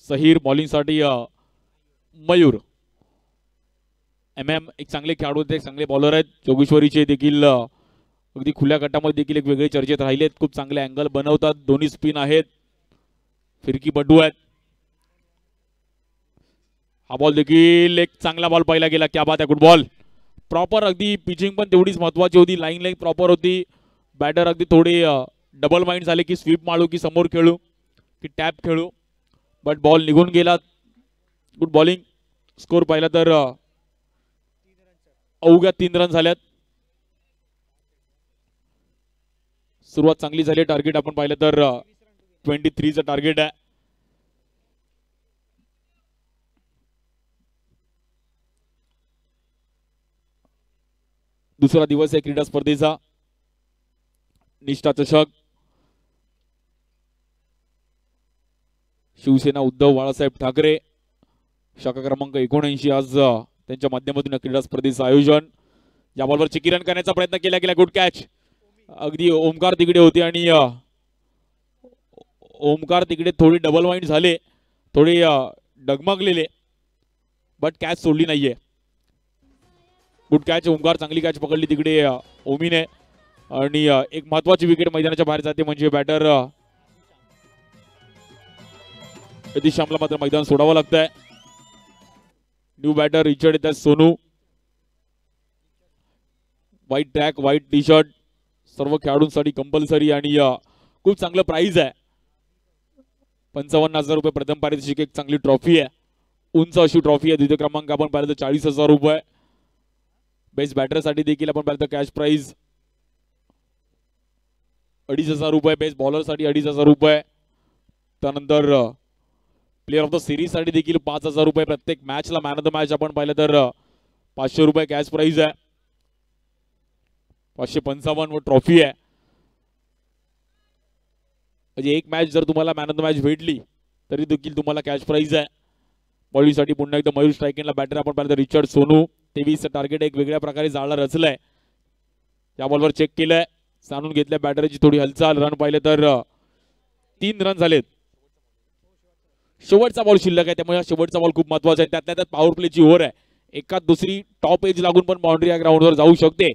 सहीर. बॉलिंगसाठी मयूर. MM एक चांगले खेळाडू आहेत, एक चांगले बॉलर आहेत. जोगेश्वरीचे देखील अगदी खुल्या गटामध्ये देखील एक वेगळे चर्चेत राहिलेत. खूप चांगले अँगल बनवतात. दोन्ही स्पिन आहेत. फिरकीपटू आहेत. हा बॉल देखील एक चांगला बॉल पाहिला गेला. क्या बात आहे. Good ball. प्रॉपर अगदी पिचिंग पण तेवढीच महत्वाची होती. लाईन प्रॉपर होती. बॅटर अगदी थोडे डबल माइंड झाले की स्वीप मारू की समोर खेळू की टॅप खेळू बट बॉल निघून गेला. Good bowling. स्कोर पाहिला तर अवघ्या 3 रन झाल्यात. सुरुवात चांगली झाली. टार्गेट आपण पाहिलं तर 23चं टार्गेट आहे. दुसरा दिवस आहे क्रीडा स्पर्धेचा. निष्ठा चषक. शिवसेना उद्धव बाळासाहेब ठाकरे शाखा क्रमांक 79 आज त्यांच्या माध्यमातून क्रीडा स्पर्धेचं आयोजन. या बॉलवर चिकीरन करण्याचा प्रयत्न केला गेला. Good catch. अगदी ओमकार तिकडे होते आणि ओमकार तिकडे थोडे डबल माइंड झाले. थोडे डगमगलेले बट कॅच सोडली नाहीये. Good catch. ओमकार चांगली कॅच पकडली तिकडे ओमीने आणि एक महत्वाची विकेट मैदानाच्या बाहेर जाते म्हणजे बॅटर यतीश श्यामला मात्र मैदान सोडावं लागतंय. न्यू बॅटर रिचर्ड येतात. Sonu. White track, white T shirt सर्व खेळाडूंसाठी कंपल्सरी आणि खूप चांगलं प्राइज आहे. 55,000 रुपये प्रथम पारितोषिक. एक चांगली ट्रॉफी आहे. उंच अशी ट्रॉफी आहे. द्वितीय क्रमांक आपण पाहिलं तर 40,000 रुपये. बेस्ट बॅटरसाठी देखील आपण पाहिलं तर कॅश प्राइज 2,500 रुपये. बेस्ट बॉलरसाठी 2,500 रुपये. त्यानंतर प्लेअर ऑफ द सिरीज साठी देखील 5,000 रुपये. प्रत्येक मॅचला मॅन ऑफ द मॅच आपण पाहिलं तर 500 रुपये कॅश प्राइज आहे. 555 व ट्रॉफी आहे. म्हणजे एक मॅच जर तुम्हाला मॅन ऑफ द मॅच भेटली तरी देखील तुम्हाला कॅश प्राइज आहे. बॉलिंगसाठी पुन्हा एकदा मयूर. स्ट्राईक एंडला बॅटर आपण पाहिलं तर रिचर्ड. सोनू. 23चं टार्गेट एक वेगळ्या प्रकारे जाळा रचलाय. या बॉलवर चेक केलंय. सांगून घेतल्या बॅटरची थोडी हालचाल. रन पाहिले तर 3 रन झालेत. शेवटचा बॉल शिल्लक आहे त्यामुळे शेवटचा बॉल खूप महत्वाचा आहे. त्यातल्या त्यात पॉवर प्लेची ओव्हर आहे. एकात दुसरी टॉप एज लागून पण बाउंड्री या ग्राउंडवर जाऊ शकते.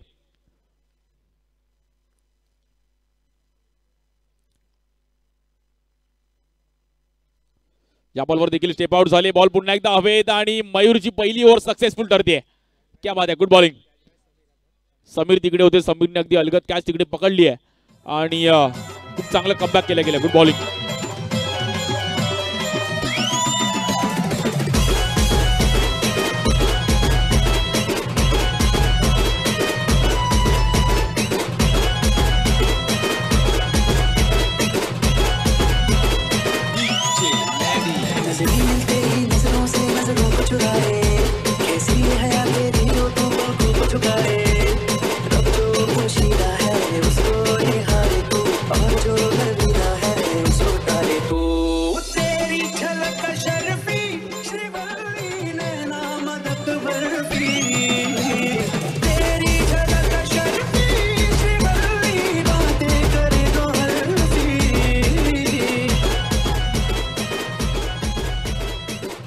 या बॉलवर देखील स्टेप आउट झाले. बॉल पुन्हा एकदा हवेत आणि मयूरची पहिली ओव्हर सक्सेसफुल ठरते. क्या बात आहे. Good bowling. समीर तिकडे होते. समीरने अगदी अलगद कॅच तिकडे पकडली आहे आणि खूप चांगलं कमबॅक केलं गेलं. Good bowling.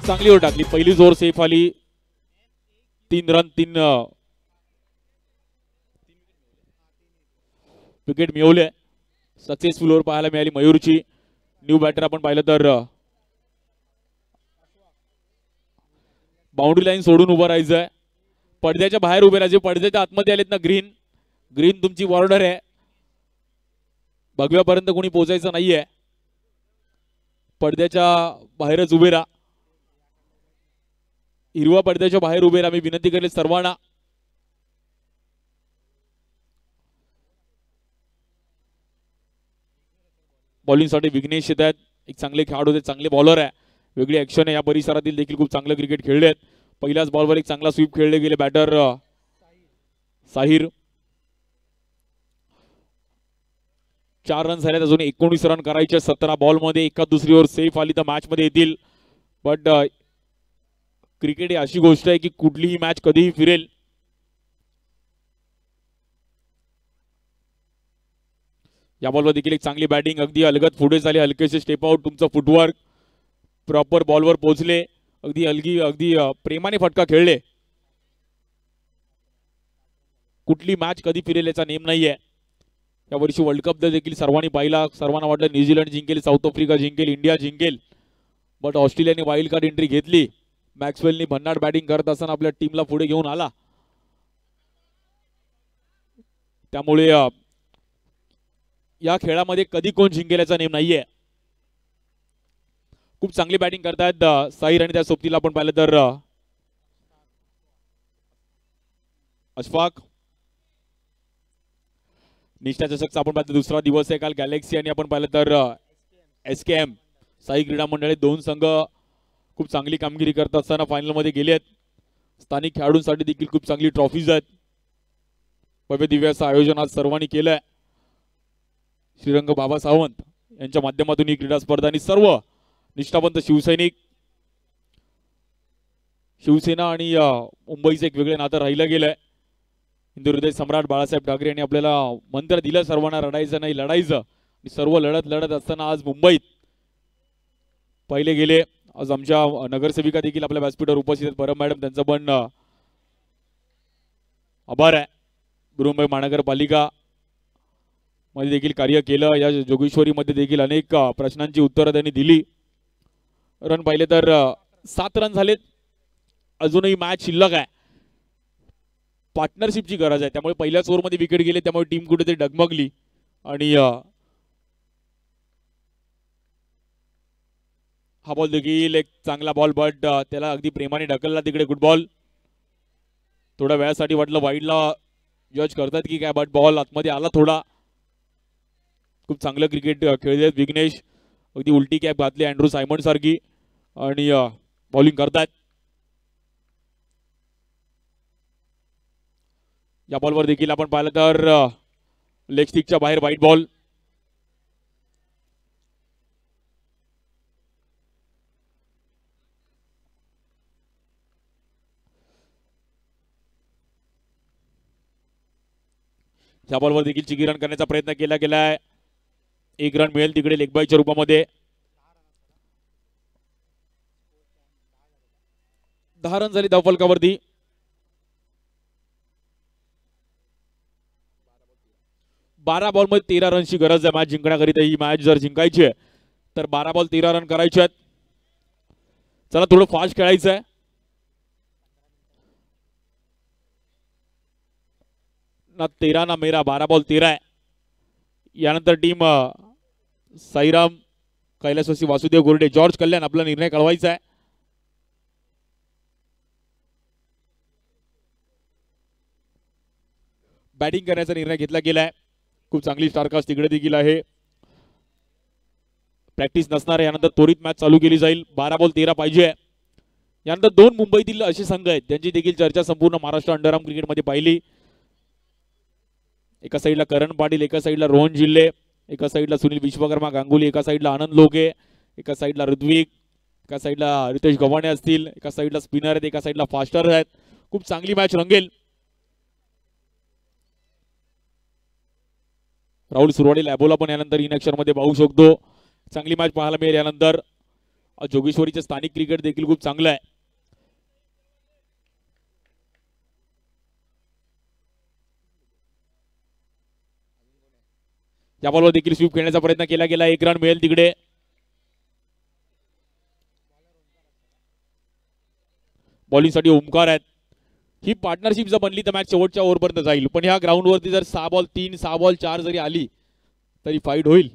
चांगली ओव्हर टाकली, पहिलीच ओव्हर सेफ आली, 3 रन 3 विकेट मिळवले. सक्सेसफुल ओव्हर पाहायला मिळाली मयूरची. न्यू बॅटर आपण पाहिलं तर बाउंड्री लाईन सोडून उभं राहायचंय, पडद्याच्या बाहेर उभे राहायचे. पडद्याच्या आतमध्ये आलेत ना ग्रीन, ग्रीन तुमची बॉर्डर आहे, भगव्यापर्यंत कोणी पोहोचायचं नाहीये, पडद्याच्या बाहेरच उभे राहा, हिरवा पडद्याच्या बाहेर उभे राहा. मी विनंती करेल सर्वांना. बॉलिंगसाठी विघ्नेश येत आहेत, एक चांगले खेळाडू आहेत, चांगले बॉलर आहे, वेगळी ऍक्शन आहे. या परिसरातील देखील खूप चांगलं क्रिकेट खेळले आहेत. पहिल्याच बॉलवर एक चांगला स्वीप खेळले गेले बॅटर साहिर. 4 रन झालेत, अजून 19 रन करायचे 17 बॉलमध्ये. एका दुसरी ओव्हर सेफ आली तर मॅच मध्ये येतील. बट क्रिकेट ही अशी गोष्ट आहे की कुठलीही मॅच कधीही फिरेल. या बॉलवर देखील एक चांगली बॅटिंग, अगदी अलगद पुढे झाली, हलकेसे स्टेप आउट, तुमचं फुटवर्क प्रॉपर बॉलवर पोहोचले, अगदी प्रेमाने फटका खेळले. कुठली मॅच कधी फिरेल याचा नेम नाहीये. या वर्षी वर्ल्ड कप देखील सर्वांनी पाहिला, सर्वांना वाटलं न्यूझीलंड जिंकेल, साऊथ आफ्रिका जिंकेल, इंडिया जिंकेल, बट ऑस्ट्रेलियाने वाईल्ड कार्ड एंट्री घेतली. मॅक्सवेलनी भन्नाट बॅटिंग करत असताना आपल्या टीमला पुढे घेऊन आला. त्यामुळे या खेळामध्ये कधी कोण जिंकेल याचा नेम नाहीये. खूप चांगली बॅटिंग करतायत साहिर आणि त्या सोबतीला आपण पाहिलं तर अशफाक. निष्ठा चषकचा आपण पाहिलं दुसरा दिवस आहे काल. गॅलेक्सी आणि आपण पाहिलं तर SKM साई क्रीडा मंडळे, दोन संघ खूप चांगली कामगिरी करत असताना फायनल मध्ये गेलेत. स्थानिक खेळाडूंसाठी देखील खूप चांगली ट्रॉफीज आहेत. भव्य दिव्याचं आयोजन आज सर्वांनी केलंय. श्रीरंग बाबा सावंत यांच्या माध्यमातून ही क्रीडा स्पर्धा आणि सर्व निष्ठावंत शिवसैनिक, शिवसेना आणि मुंबईचं एक वेगळे नातं राहिलं गेलंय. हिंदू हृदय सम्राट बाळासाहेब ठाकरे यांनी आपल्याला मंत्र दिलं, सर्वांना रडायचं नाही लढायचं. सर्व लढत असताना आज मुंबईत पहिले गेले. आज आमच्या नगरसेविका देखील आपल्या व्यासपीठावर उपस्थित आहेत, परम मॅडम, त्यांचं पण आभार आहे. बृहन्मुंबई महानगरपालिका मध्ये देखील कार्य केलं. या जोगेश्वरी मध्ये देखील अनेक प्रश्नांची उत्तरं त्यांनी दिली. रन पाहिले तर 7 रन झालेत, अजूनही मॅच शिल्लक आहे. पार्टनरशिपची गरज आहे, त्यामुळे पहिल्याच ओव्हरमध्ये विकेट गेले, त्यामुळे टीम कुठेतरी डगमगली. आणि हा बॉल देखील एक चांगला बॉल, बट त्याला अगदी प्रेमाने ढकलला तिकडे. Good ball. थोड्या वेळासाठी वाटलं वाईडला जज करतात की काय, बट बॉल आतमध्ये आला थोडा. खूप चांगलं क्रिकेट खेळले विघ्नेश, अगदी उलटी कॅप घातली अँड्रू सायमंड सारखी आणि बॉलिंग करतात. या बॉलवर देखील आपण पाहिलं तर लेग स्टिकच्या बाहेर वाईट बॉल. या बॉलवर देखील चिकी रन करण्याचा प्रयत्न केला गेलाय. 1 रन मिळेल तिकडे लेगबायच्या रूपामध्ये. 10 रन झाली धावफलकावरती. 12 बॉल मध्ये 13 रनची गरज आहे मॅच जिंकण्याकरिता. ही मॅच जर जिंकायची आहे तर 12 बॉल 13 रन करायचे आहेत. चला थोडं फास्ट खेळायचं आहे. ना 13 ना मेरा, 12 बॉल 13 आहे. यानंतर टीम साईराम, कैलासवासी वासुदेव गोरडे, जॉर्ज कल्याण आपला निर्णय कळवायचा आहे. बॅटिंग करण्याचा निर्णय घेतला गेलाय. खूप चांगली स्टारकास्ट तिकडे देखील आहे. प्रॅक्टिस नसणार आहे. यानंतर त्वरित मॅच चालू केली जाईल. 12 बॉल 13 पाहिजे. यानंतर 2 मुंबईतील असे संघ आहेत त्यांची देखील चर्चा संपूर्ण महाराष्ट्र अंडरआर्म क्रिकेटमध्ये पाहिली. एका साईडला करण पाटील, एका साईडला रोहन जिल्हे, एका साईडला सुनील विश्वकर्मा गांगुली, एका साईडला आनंद लोके, एका साईडला ऋत्विक, एका साईडला रितेश गव्हाणे असतील, एका साईडला स्पिनर आहेत, एका साईडला फास्टर आहेत. खूप चांगली मॅच रंगेल. राहुल सुरवाडी लॅबोला पण यानंतर इनॅक्शन मध्ये पाहू शकतो. चांगली मॅच पाहायला मिळेल. यानंतर जोगेश्वरीचे स्थानिक क्रिकेट देखील खूप चांगलं आहे. या बॉलवर देखील स्वीप खेळण्याचा प्रयत्न केला गेला. 1 रन मिळेल तिकडे. बॉलिंगसाठी ओमकार आहेत. ही पार्टनरशिप जर बनली तर मॅच शेवटच्या ओव्हरपर्यंत जाईल. पण ह्या ग्राउंडवरती जर 6 बॉल 3 6 बॉल 4 जरी आली तरी फाईट होईल.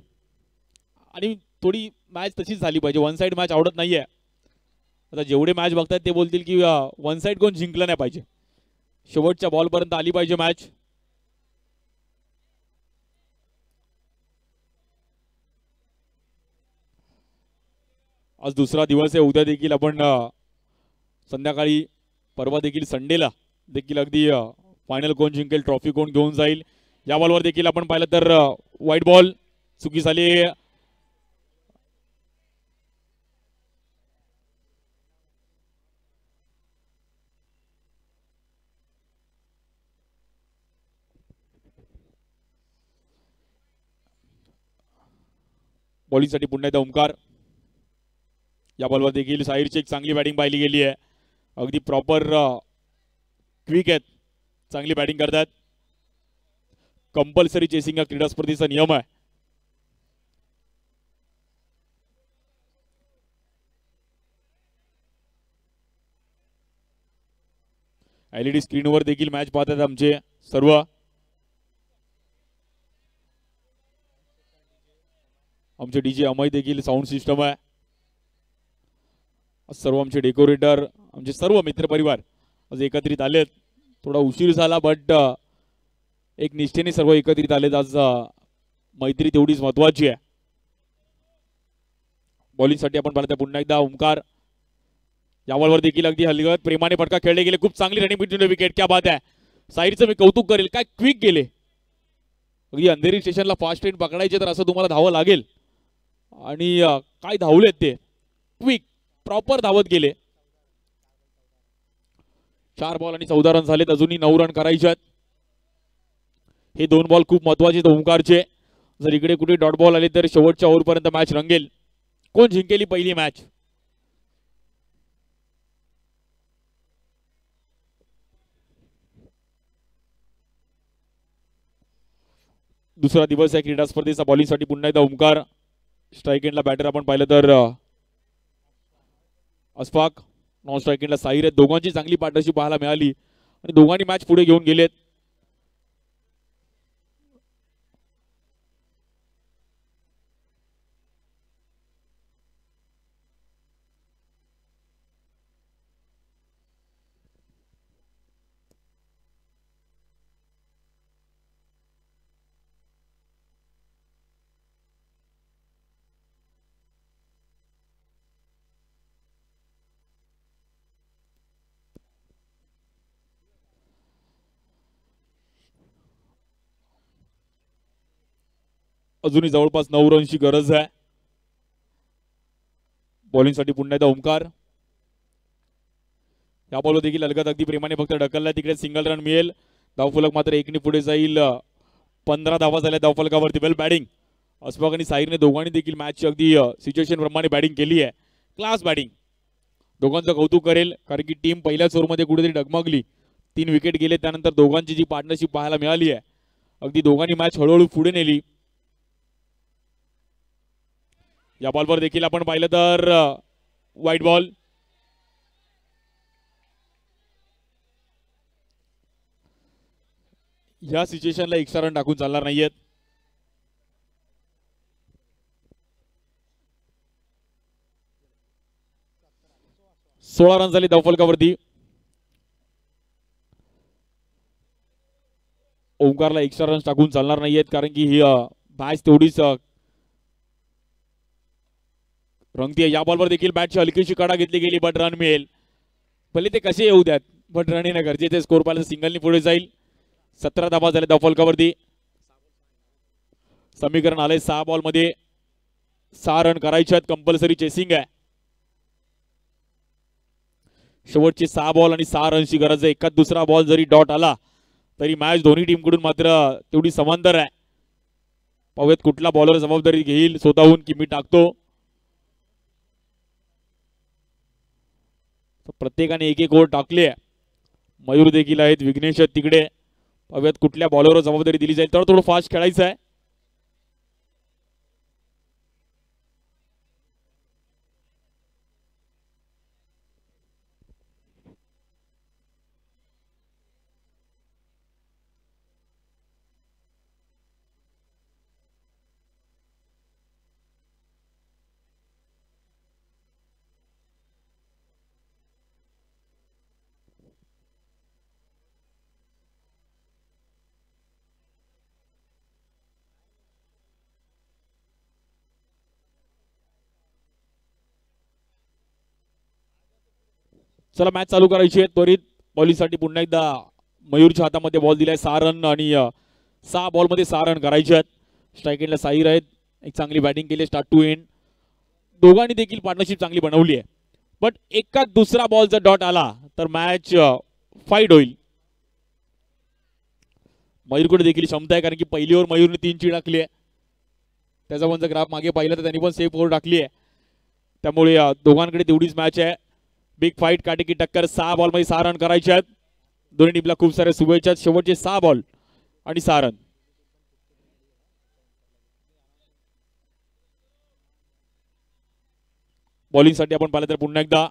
आणि थोडी मॅच तशीच झाली पाहिजे. वन साइड मॅच आवडत नाहीये. आता जेवढे मॅच बघतात ते बोलतील की वन साइड कोण जिंकलं नाही पाहिजे. शेवटच्या बॉलपर्यंत आली पाहिजे मॅच. आज दुसरा दिवस आहे. उद्या देखील आपण संध्याकाळी परवा देखील संडेला देखील अगदी फायनल कोण जिंकेल, ट्रॉफी कोण घेऊन जाईल. या बॉलवर देखील आपण पाहिलं तर वाईट बॉल चुकी झाली. बॉलिंगसाठी पुन्हा एकदा ओमकार. या बॉलवर देखील साईडची एक चांगली बॅटिंग पाहिली गेली आहे. अगदी प्रॉपर क्विक आहेत, चांगली बॅटिंग करतात. कंपल्सरी चेसिंग हा क्रीडा स्पर्धेचा नियम आहे. LED स्क्रीनवर देखील मॅच पाहतात आमचे सर्व. आमचे DJ अमय देखील साऊंड सिस्टम आहे. सर्व आमचे डेकोरेटर, आमचे सर्व मित्रपरिवार आज एकत्रित आलेत. थोडा उशीर झाला बट एक निष्ठेने सर्व एकत्रित आलेत. आज मैत्री तेवढीच महत्वाची आहे. बॉलिंगसाठी आपण पाहता पुन्हा एकदा ओमकार. या बॉलवर देखील अगदी हलगत प्रेमाने फटका खेळले गेले. खूप चांगली रनिंग बिटवीन द विकेट. क्या बात आहे. साईडचं मी कौतुक करेल. काय क्विक गेले. अगदी अंधेरी स्टेशनला फास्ट ट्रेन पकडायचे तर असं तुम्हाला धावं लागेल. आणि काय धावलेत ते. क्विक प्रॉपर धावत गेले. 4 बॉल आणि 14 रन झालेत. अजूनही 9 रन करायचे आहेत. हे 2 बॉल खूप महत्वाचे आहेत ओमकारचे. जर इकडे कुठे डॉट बॉल आले तर शेवटच्या ओव्हरपर्यंत मॅच रंगेल. कोण जिंकेली पहिली मॅच. दुसरा दिवस आहे क्रीडा स्पर्धेचा. बॉलिंगसाठी पुन्हा एकदा ओमकार. स्ट्राईक एंडला बॅटर आपण पाहिलं तर अशफाक. नॉन स्ट्राईक एंडला साहिर आहेत. दोघांची चांगली पार्टनरशिप पाहायला मिळाली आणि दोघांनी मॅच पुढे घेऊन गेलेत. अजूनही जवळपास 9 रनची गरज आहे. बॉलिंगसाठी पुन्हा एकदा ओमकार. या बॉलवर देखील अलगद अगदी प्रेमाने फक्त ढकलला. तिकडे सिंगल रन मिळेल. धावफलक मात्र 1 ने पुढे जाईल. 15 धावा झाल्या धावफलकावरती. वेल बॅटिंग. अशफाक आणि साहिरने दोघांनी देखील मॅचची अगदी सिच्युएशन प्रमाणे बॅटिंग केली आहे. Class batting. दोघांचं कौतुक करेल कारण की टीम पहिल्याच ओव्हरमध्ये कुठेतरी डगमगली. 3 विकेट गेले. त्यानंतर दोघांची जी पार्टनरशिप पाहायला मिळाली आहे अगदी दोघांनी मॅच हळूहळू पुढे नेली. या बॉलवर देखील आपण पाहिलं तर वाईट बॉल. या सिच्युएशनला एक्स्ट्रा रन टाकून चालणार नाहीयेत. सोळा रन झाले धावफलकावरती. ओमकारला एक्स्ट्रा रन टाकून चालणार नाहीयेत कारण की ही मॅच तेवढीच रंगतीये. या बॉलवर देखील बॅटची हलकीशी कडा घेतली गेली बट रन मिळेल. भले ते कसे येऊ द्यात बट रन येणं गरजेचे. स्कोर पाहिलं सिंगलनी पुढे जाईल. 17 धावा झाले धावफलकावरती. समीकरण आले 6 बॉल मध्ये 6 रन करायचे आहेत. कंपल्सरी चेसिंग आहे. शेवटचे 6 बॉल आणि 6 रनची गरज आहे. एखाद दुसरा बॉल जरी डॉट आला तरी मॅच दोन्ही टीमकडून मात्र तेवढी समांतर आहे. पाहूयात कुठला बॉलर जबाबदारी घेईल स्वतःहून की मी टाकतो. प्रत्येकाने एक एक ओव्हर टाकली आहे. मयूर देखील आहेत, विघ्नेश आहेत तिकडे. पाहूयात कुठल्या बॉलरवर जबाबदारी दिली जाईल. तर थोडं फास्ट खेळायचं आहे. चला मॅच चालू करायची आहे. त्वरित बॉलिंगसाठी पुन्हा एकदा मयूरच्या हातामध्ये बॉल दिलाय. 6 रन आणि 6 बॉलमध्ये 6 रन करायचे आहेत. स्ट्राईक एंडला साईर आहेत. एक चांगली बॅटिंग केली स्टार्ट टू एंड. दोघांनी देखील पार्टनरशिप चांगली बनवली आहे. बट एका दुसरा बॉल जर डॉट आला तर मॅच फाईट होईल. मयूरकडे देखील क्षमता आहे, कारण की पहिली ओव्हर मयूरने 3 टाकली आहे. त्याचा पण जर ग्राफ मागे पाहिला तर त्यांनी पण सेफ ओव्हर टाकली आहे. त्यामुळे दोघांकडे तेवढीच मॅच आहे. बिग फाईट, काटेकी टक्कर. 6 बॉलमध्ये 6 रन करायचे आहेत. दोन्ही टीमला खूप साऱ्या शुभेच्छा. शेवटचे 6 बॉल आणि 6 रन. बॉलिंगसाठी आपण पाहिलं तर पुन्हा एकदा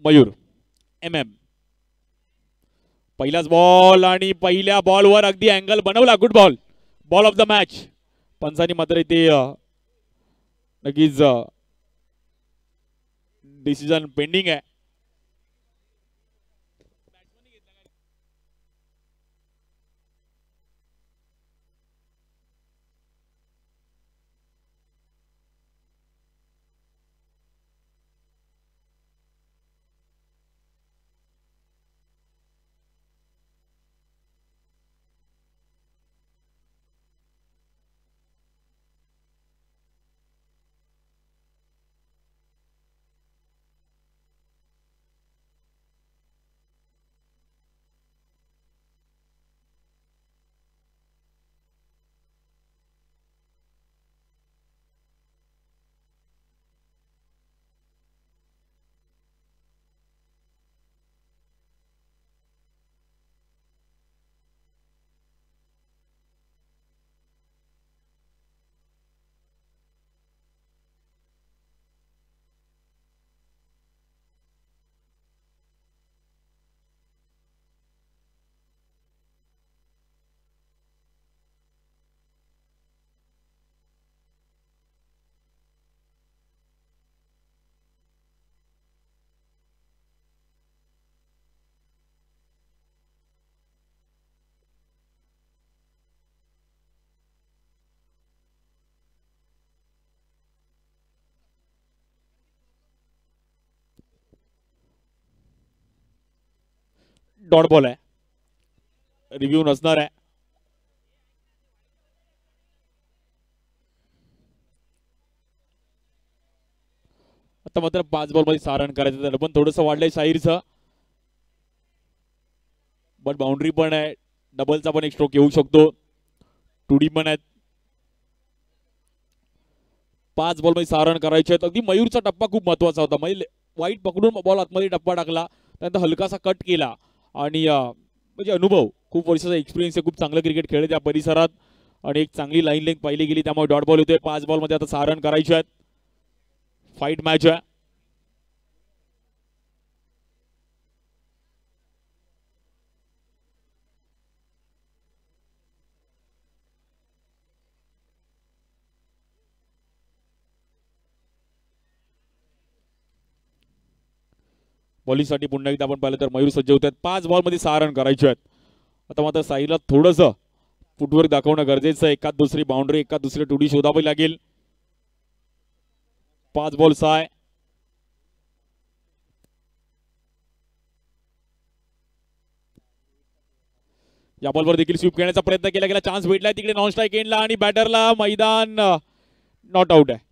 मयूर MM. पहिलाच बॉल आणि पहिल्या बॉलवर अगदी अँगल बनवला. Good ball. Ball of the match. पंचांनी मात्र इथे नक्कीच डिसिजन पेंडिंग आहे. डॉट बॉल आहे. रिव्ह्यू नसणार आहे. आता मात्र 5 बॉलमध्ये 6 रन करायचं. त्याला पण थोडंसं वाढलंय शाहीरचं. बट बाउंड्री पण आहे. डबलचा पण एक स्ट्रोक येऊ शकतो. 2D पण आहेत. 5 बॉलमध्ये 6 रन करायचे आहेत. अगदी मयूरचा टप्पा खूप महत्वाचा होता. म्हणजे वाईट पकडून बॉल आतमध्ये टप्पा टाकला, त्यानंतर हलकासा कट केला आणि म्हणजे अनुभव, खूप वर्षाचा एक्सपिरियन्स आहे. खूप चांगलं क्रिकेट खेळले त्या परिसरात आणि एक चांगली लाईन लेंथ पाहिली गेली. त्यामुळे डॉट बॉल होते. 5 बॉलमध्ये आता 6 रन करायचे आहेत. फाईट मॅच आहे. बॉलिंगसाठी पुन्हा एकदा आपण पाहिलं तर मयूर सज्ज होत आहेत. 5 बॉलमध्ये 6 रन करायचे आहेत. आता मात्र साईला थोडंसं फुटवर्क दाखवणं गरजेचं आहे. एकाच दुसरी बाउंड्री, एकाच दुसरी 2D शोधावी लागेल. 5 बॉल 6 आहे. या बॉलवर देखील स्वीप खेळण्याचा प्रयत्न केला गेला. चान्स भेटलाय तिकडे नॉन स्ट्राईक एंडला आणि बॅटरला मैदान नॉट आउट आहे.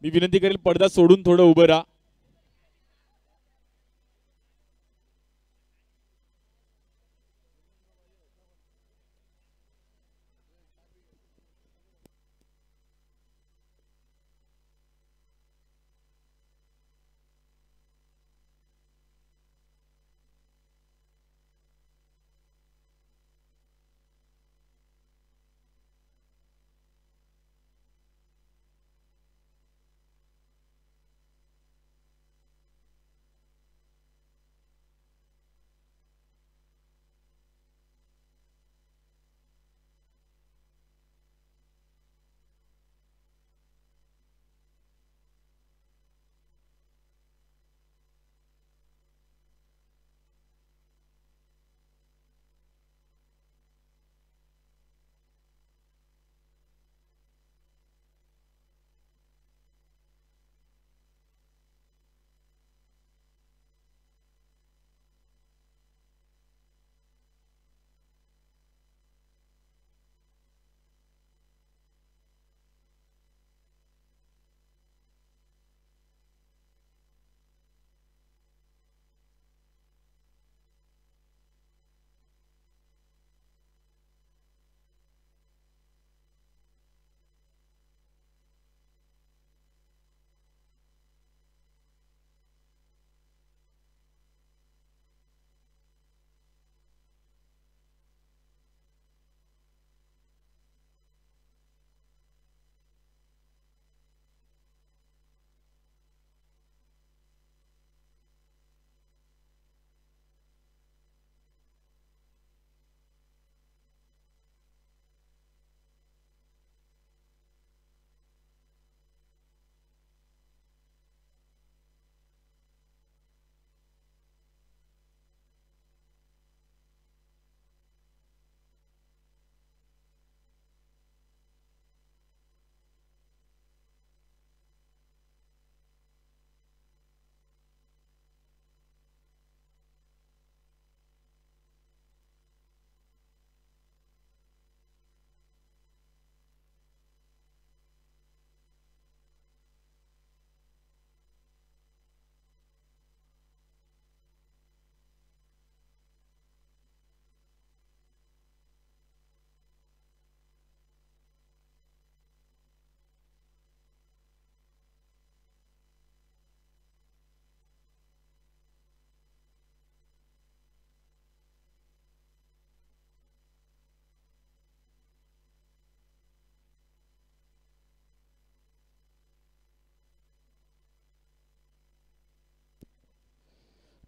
मी विनंती करेल पडदा सोडून थोडं उभं राहा.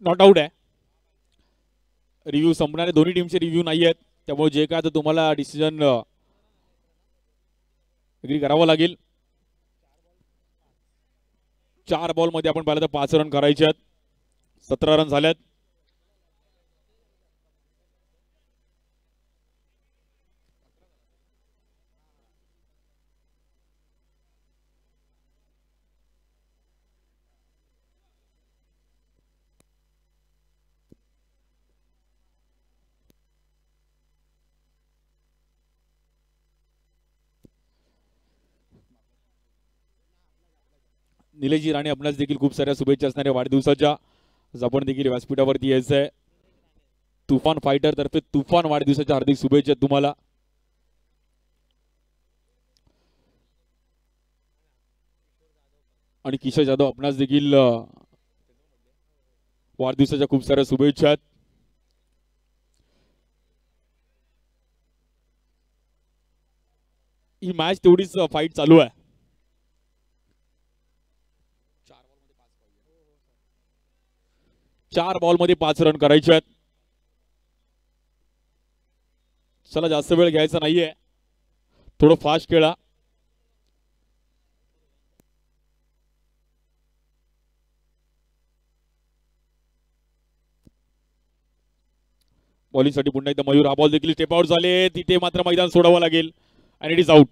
नॉट आउट आहे. रिव्ह्यू संपणारे दोन्ही टीमचे रिव्ह्यू नाही आहेत, त्यामुळे जे काय तर तुम्हाला डिसिजन एग्री करावं लागेल. 4 बॉलमध्ये आपण पाहिलं तर 5 रन करायचे आहेत. 17 रन झाल्यात. निलेशजी राणे आपणास देखील खूप साऱ्या शुभेच्छा असणाऱ्या वाढदिवसाच्या. आपण देखील व्यासपीठावरती यायचंय. तुफान फायटर तर्फे तुफान वाढदिवसाच्या हार्दिक शुभेच्छा तुम्हाला. आणि किशोर जाधव आपणास देखील वाढदिवसाच्या खूप साऱ्या शुभेच्छा आहेत. ही मॅच तेवढीच फाईट चालू आहे. 4 बॉलमध्ये 5 रन करायचे आहेत. चला जास्त वेळ घ्यायचा नाहीये, थोडं फास्ट खेळा. बॉलिंगसाठी पुन्हा एकदा मयूर. हा बॉल देखील स्टेप आउट झाले, तिथे मात्र मैदान सोडावं लागेल आणि it is out.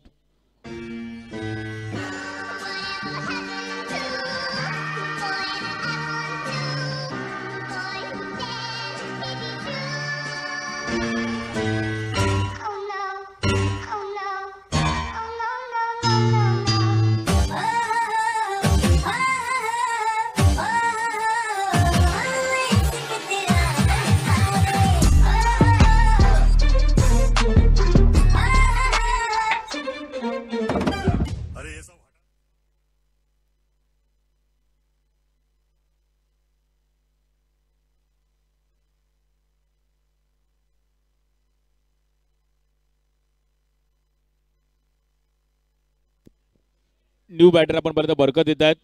New batter आपण परत बरकत येत आहेत.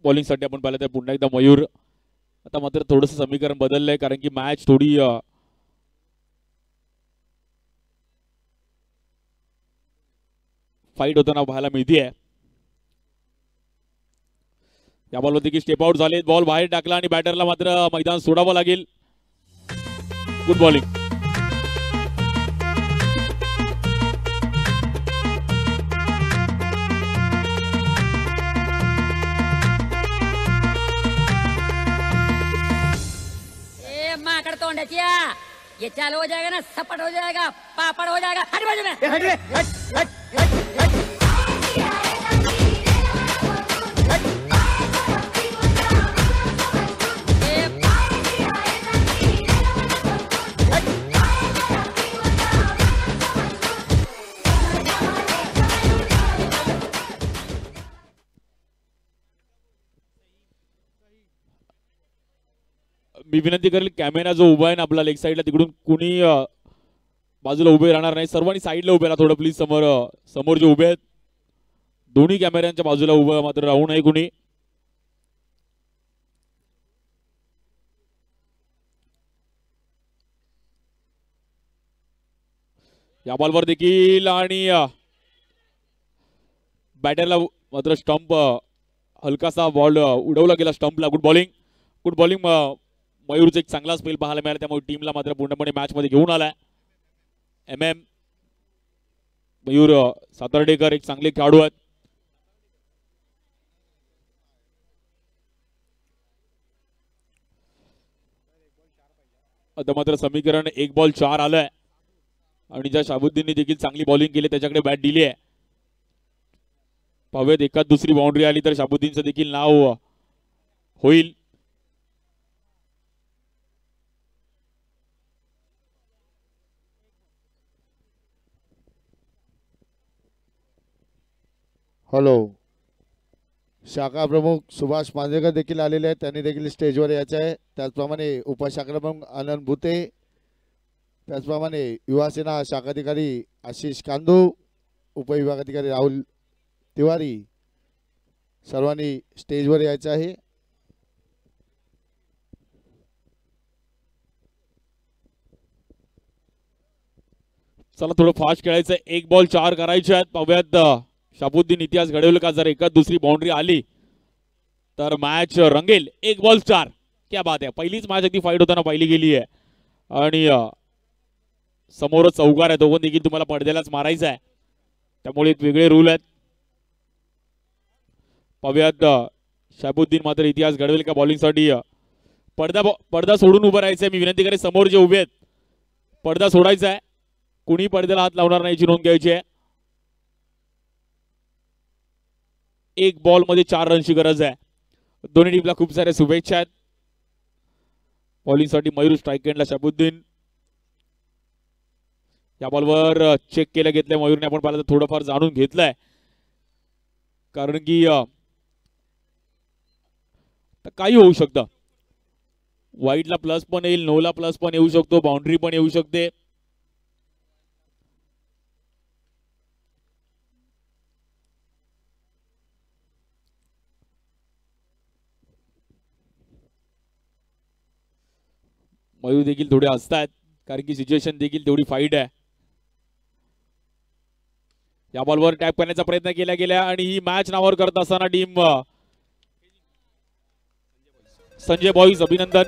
बॉलिंगसाठी आपण पाहिलं तर पुन्हा एकदा मयूर. आता मात्र थोडंसं समीकरण बदललंय, कारण की मॅच थोडी फाईट होताना पाहायला मिळतीये. या बॉलवर देखील स्टेप आउट झाले. बॉल बाहेर टाकला आणि बॅटरला मात्र मैदान सोडावं लागेल. Good bowling. माकड़ तोंडाचिया, ये चालू हो जाएगा ना, सपट हो जाएगा, पापड़ हो जाएगा. हट बाजू में, हट रे, हट हट हट हट. मी विनंती करेल, कॅमेरा जो उभा आहे ना आपला लेग साईडला, तिकडून कुणी बाजूला उभे राहणार नाही. सर्वांनी साईडला उभे राहा थोडं प्लीज. समोर जे उभे आहेत दोन्ही कॅमेऱ्यांच्या बाजूला उभं मात्र राहू नये कुणी. या बॉलवर देखील आणि बॅटरला मात्र स्टंप, हलकासा बॉल उडवला गेला स्टंपला. Good bowling, good bowling. मयूरचा एक चांगला स्पेल पाहायला मिळाला, त्यामुळे टीमला मात्र पूर्णपणे मॅच मध्ये घेऊन आलाय. MM मयूर सातर्डेकर एक चांगले खेळाडू आहेत. आता मात्र समीकरण 1 बॉल 4 आलंय आणि ज्या शाबुद्दीनने देखील चांगली बॉलिंग केली त्याच्याकडे बॅट दिली आहे. पाहूयात एकाच दुसरी बाउंड्री आली तर शाबुद्दीनचं देखील नाव होईल. हॅलो, शाखा प्रमुख सुभाष मांजरेकर देखील आलेले आहेत, त्यांनी देखील स्टेजवर यायचे आहे. त्याचप्रमाणे उपशाखा प्रमुख आनंद भुते, त्याचप्रमाणे युवा सेना शाखाधिकारी आशिष कांदू, उपविभाग अधिकारी राहुल तिवारी सर्वांनी स्टेजवर यायचं आहे. चला थोडं फास्ट खेळायचं. 1 बॉल 4 करायचे आहेत. पाहूयात शाबुद्दीन इतिहास घडवलं का. जर एका दुसरी बाउंड्री आली तर मॅच रंगेल. 1 बॉल 4. क्या बात आहे. पहिलीच मॅच अगदी फाईट होताना पहिली गेली आहे आणि समोरच चौकार आहे. तो पण देखील तुम्हाला पडद्यालाच मारायचा आहे. त्यामुळे एक वेगळे रूल आहेत. पाहूयात शाबुद्दीन मात्र इतिहास घडवेल का बॉलिंगसाठी. पडदा सोडून उभं राहायचंय. मी विनंती करेन समोर जे उभे आहेत पडदा सोडायचा आहे. कुणी पडद्याला हात लावणार नाही याची नोंद घ्यायची आहे. 1 बॉल मध्ये 4 रनची गरज आहे. दोन्ही टीमला खूप साऱ्या शुभेच्छा आहेत. बॉलिंगसाठी मयूर, स्ट्राईक एंडला शाबुद्दीन. या बॉलवर चेक केलं घेतलंय मयूरने. आपण पाहिलं तर थोडंफार जाणून घेतलंय कारण की काही होऊ शकतं. वाईटला प्लस पण येईल, नोला प्लस पण येऊ शकतो, बाउंड्री पण येऊ शकते. मयूर देखील थोडे हसतायत कारण की सिच्युएशन देखील तेवढी फाईट आहे. या बॉलवर टॅप करण्याचा प्रयत्न केला गेला आणि ही मॅच नावावर करत असताना टीम संजय बॉईज अभिनंदन.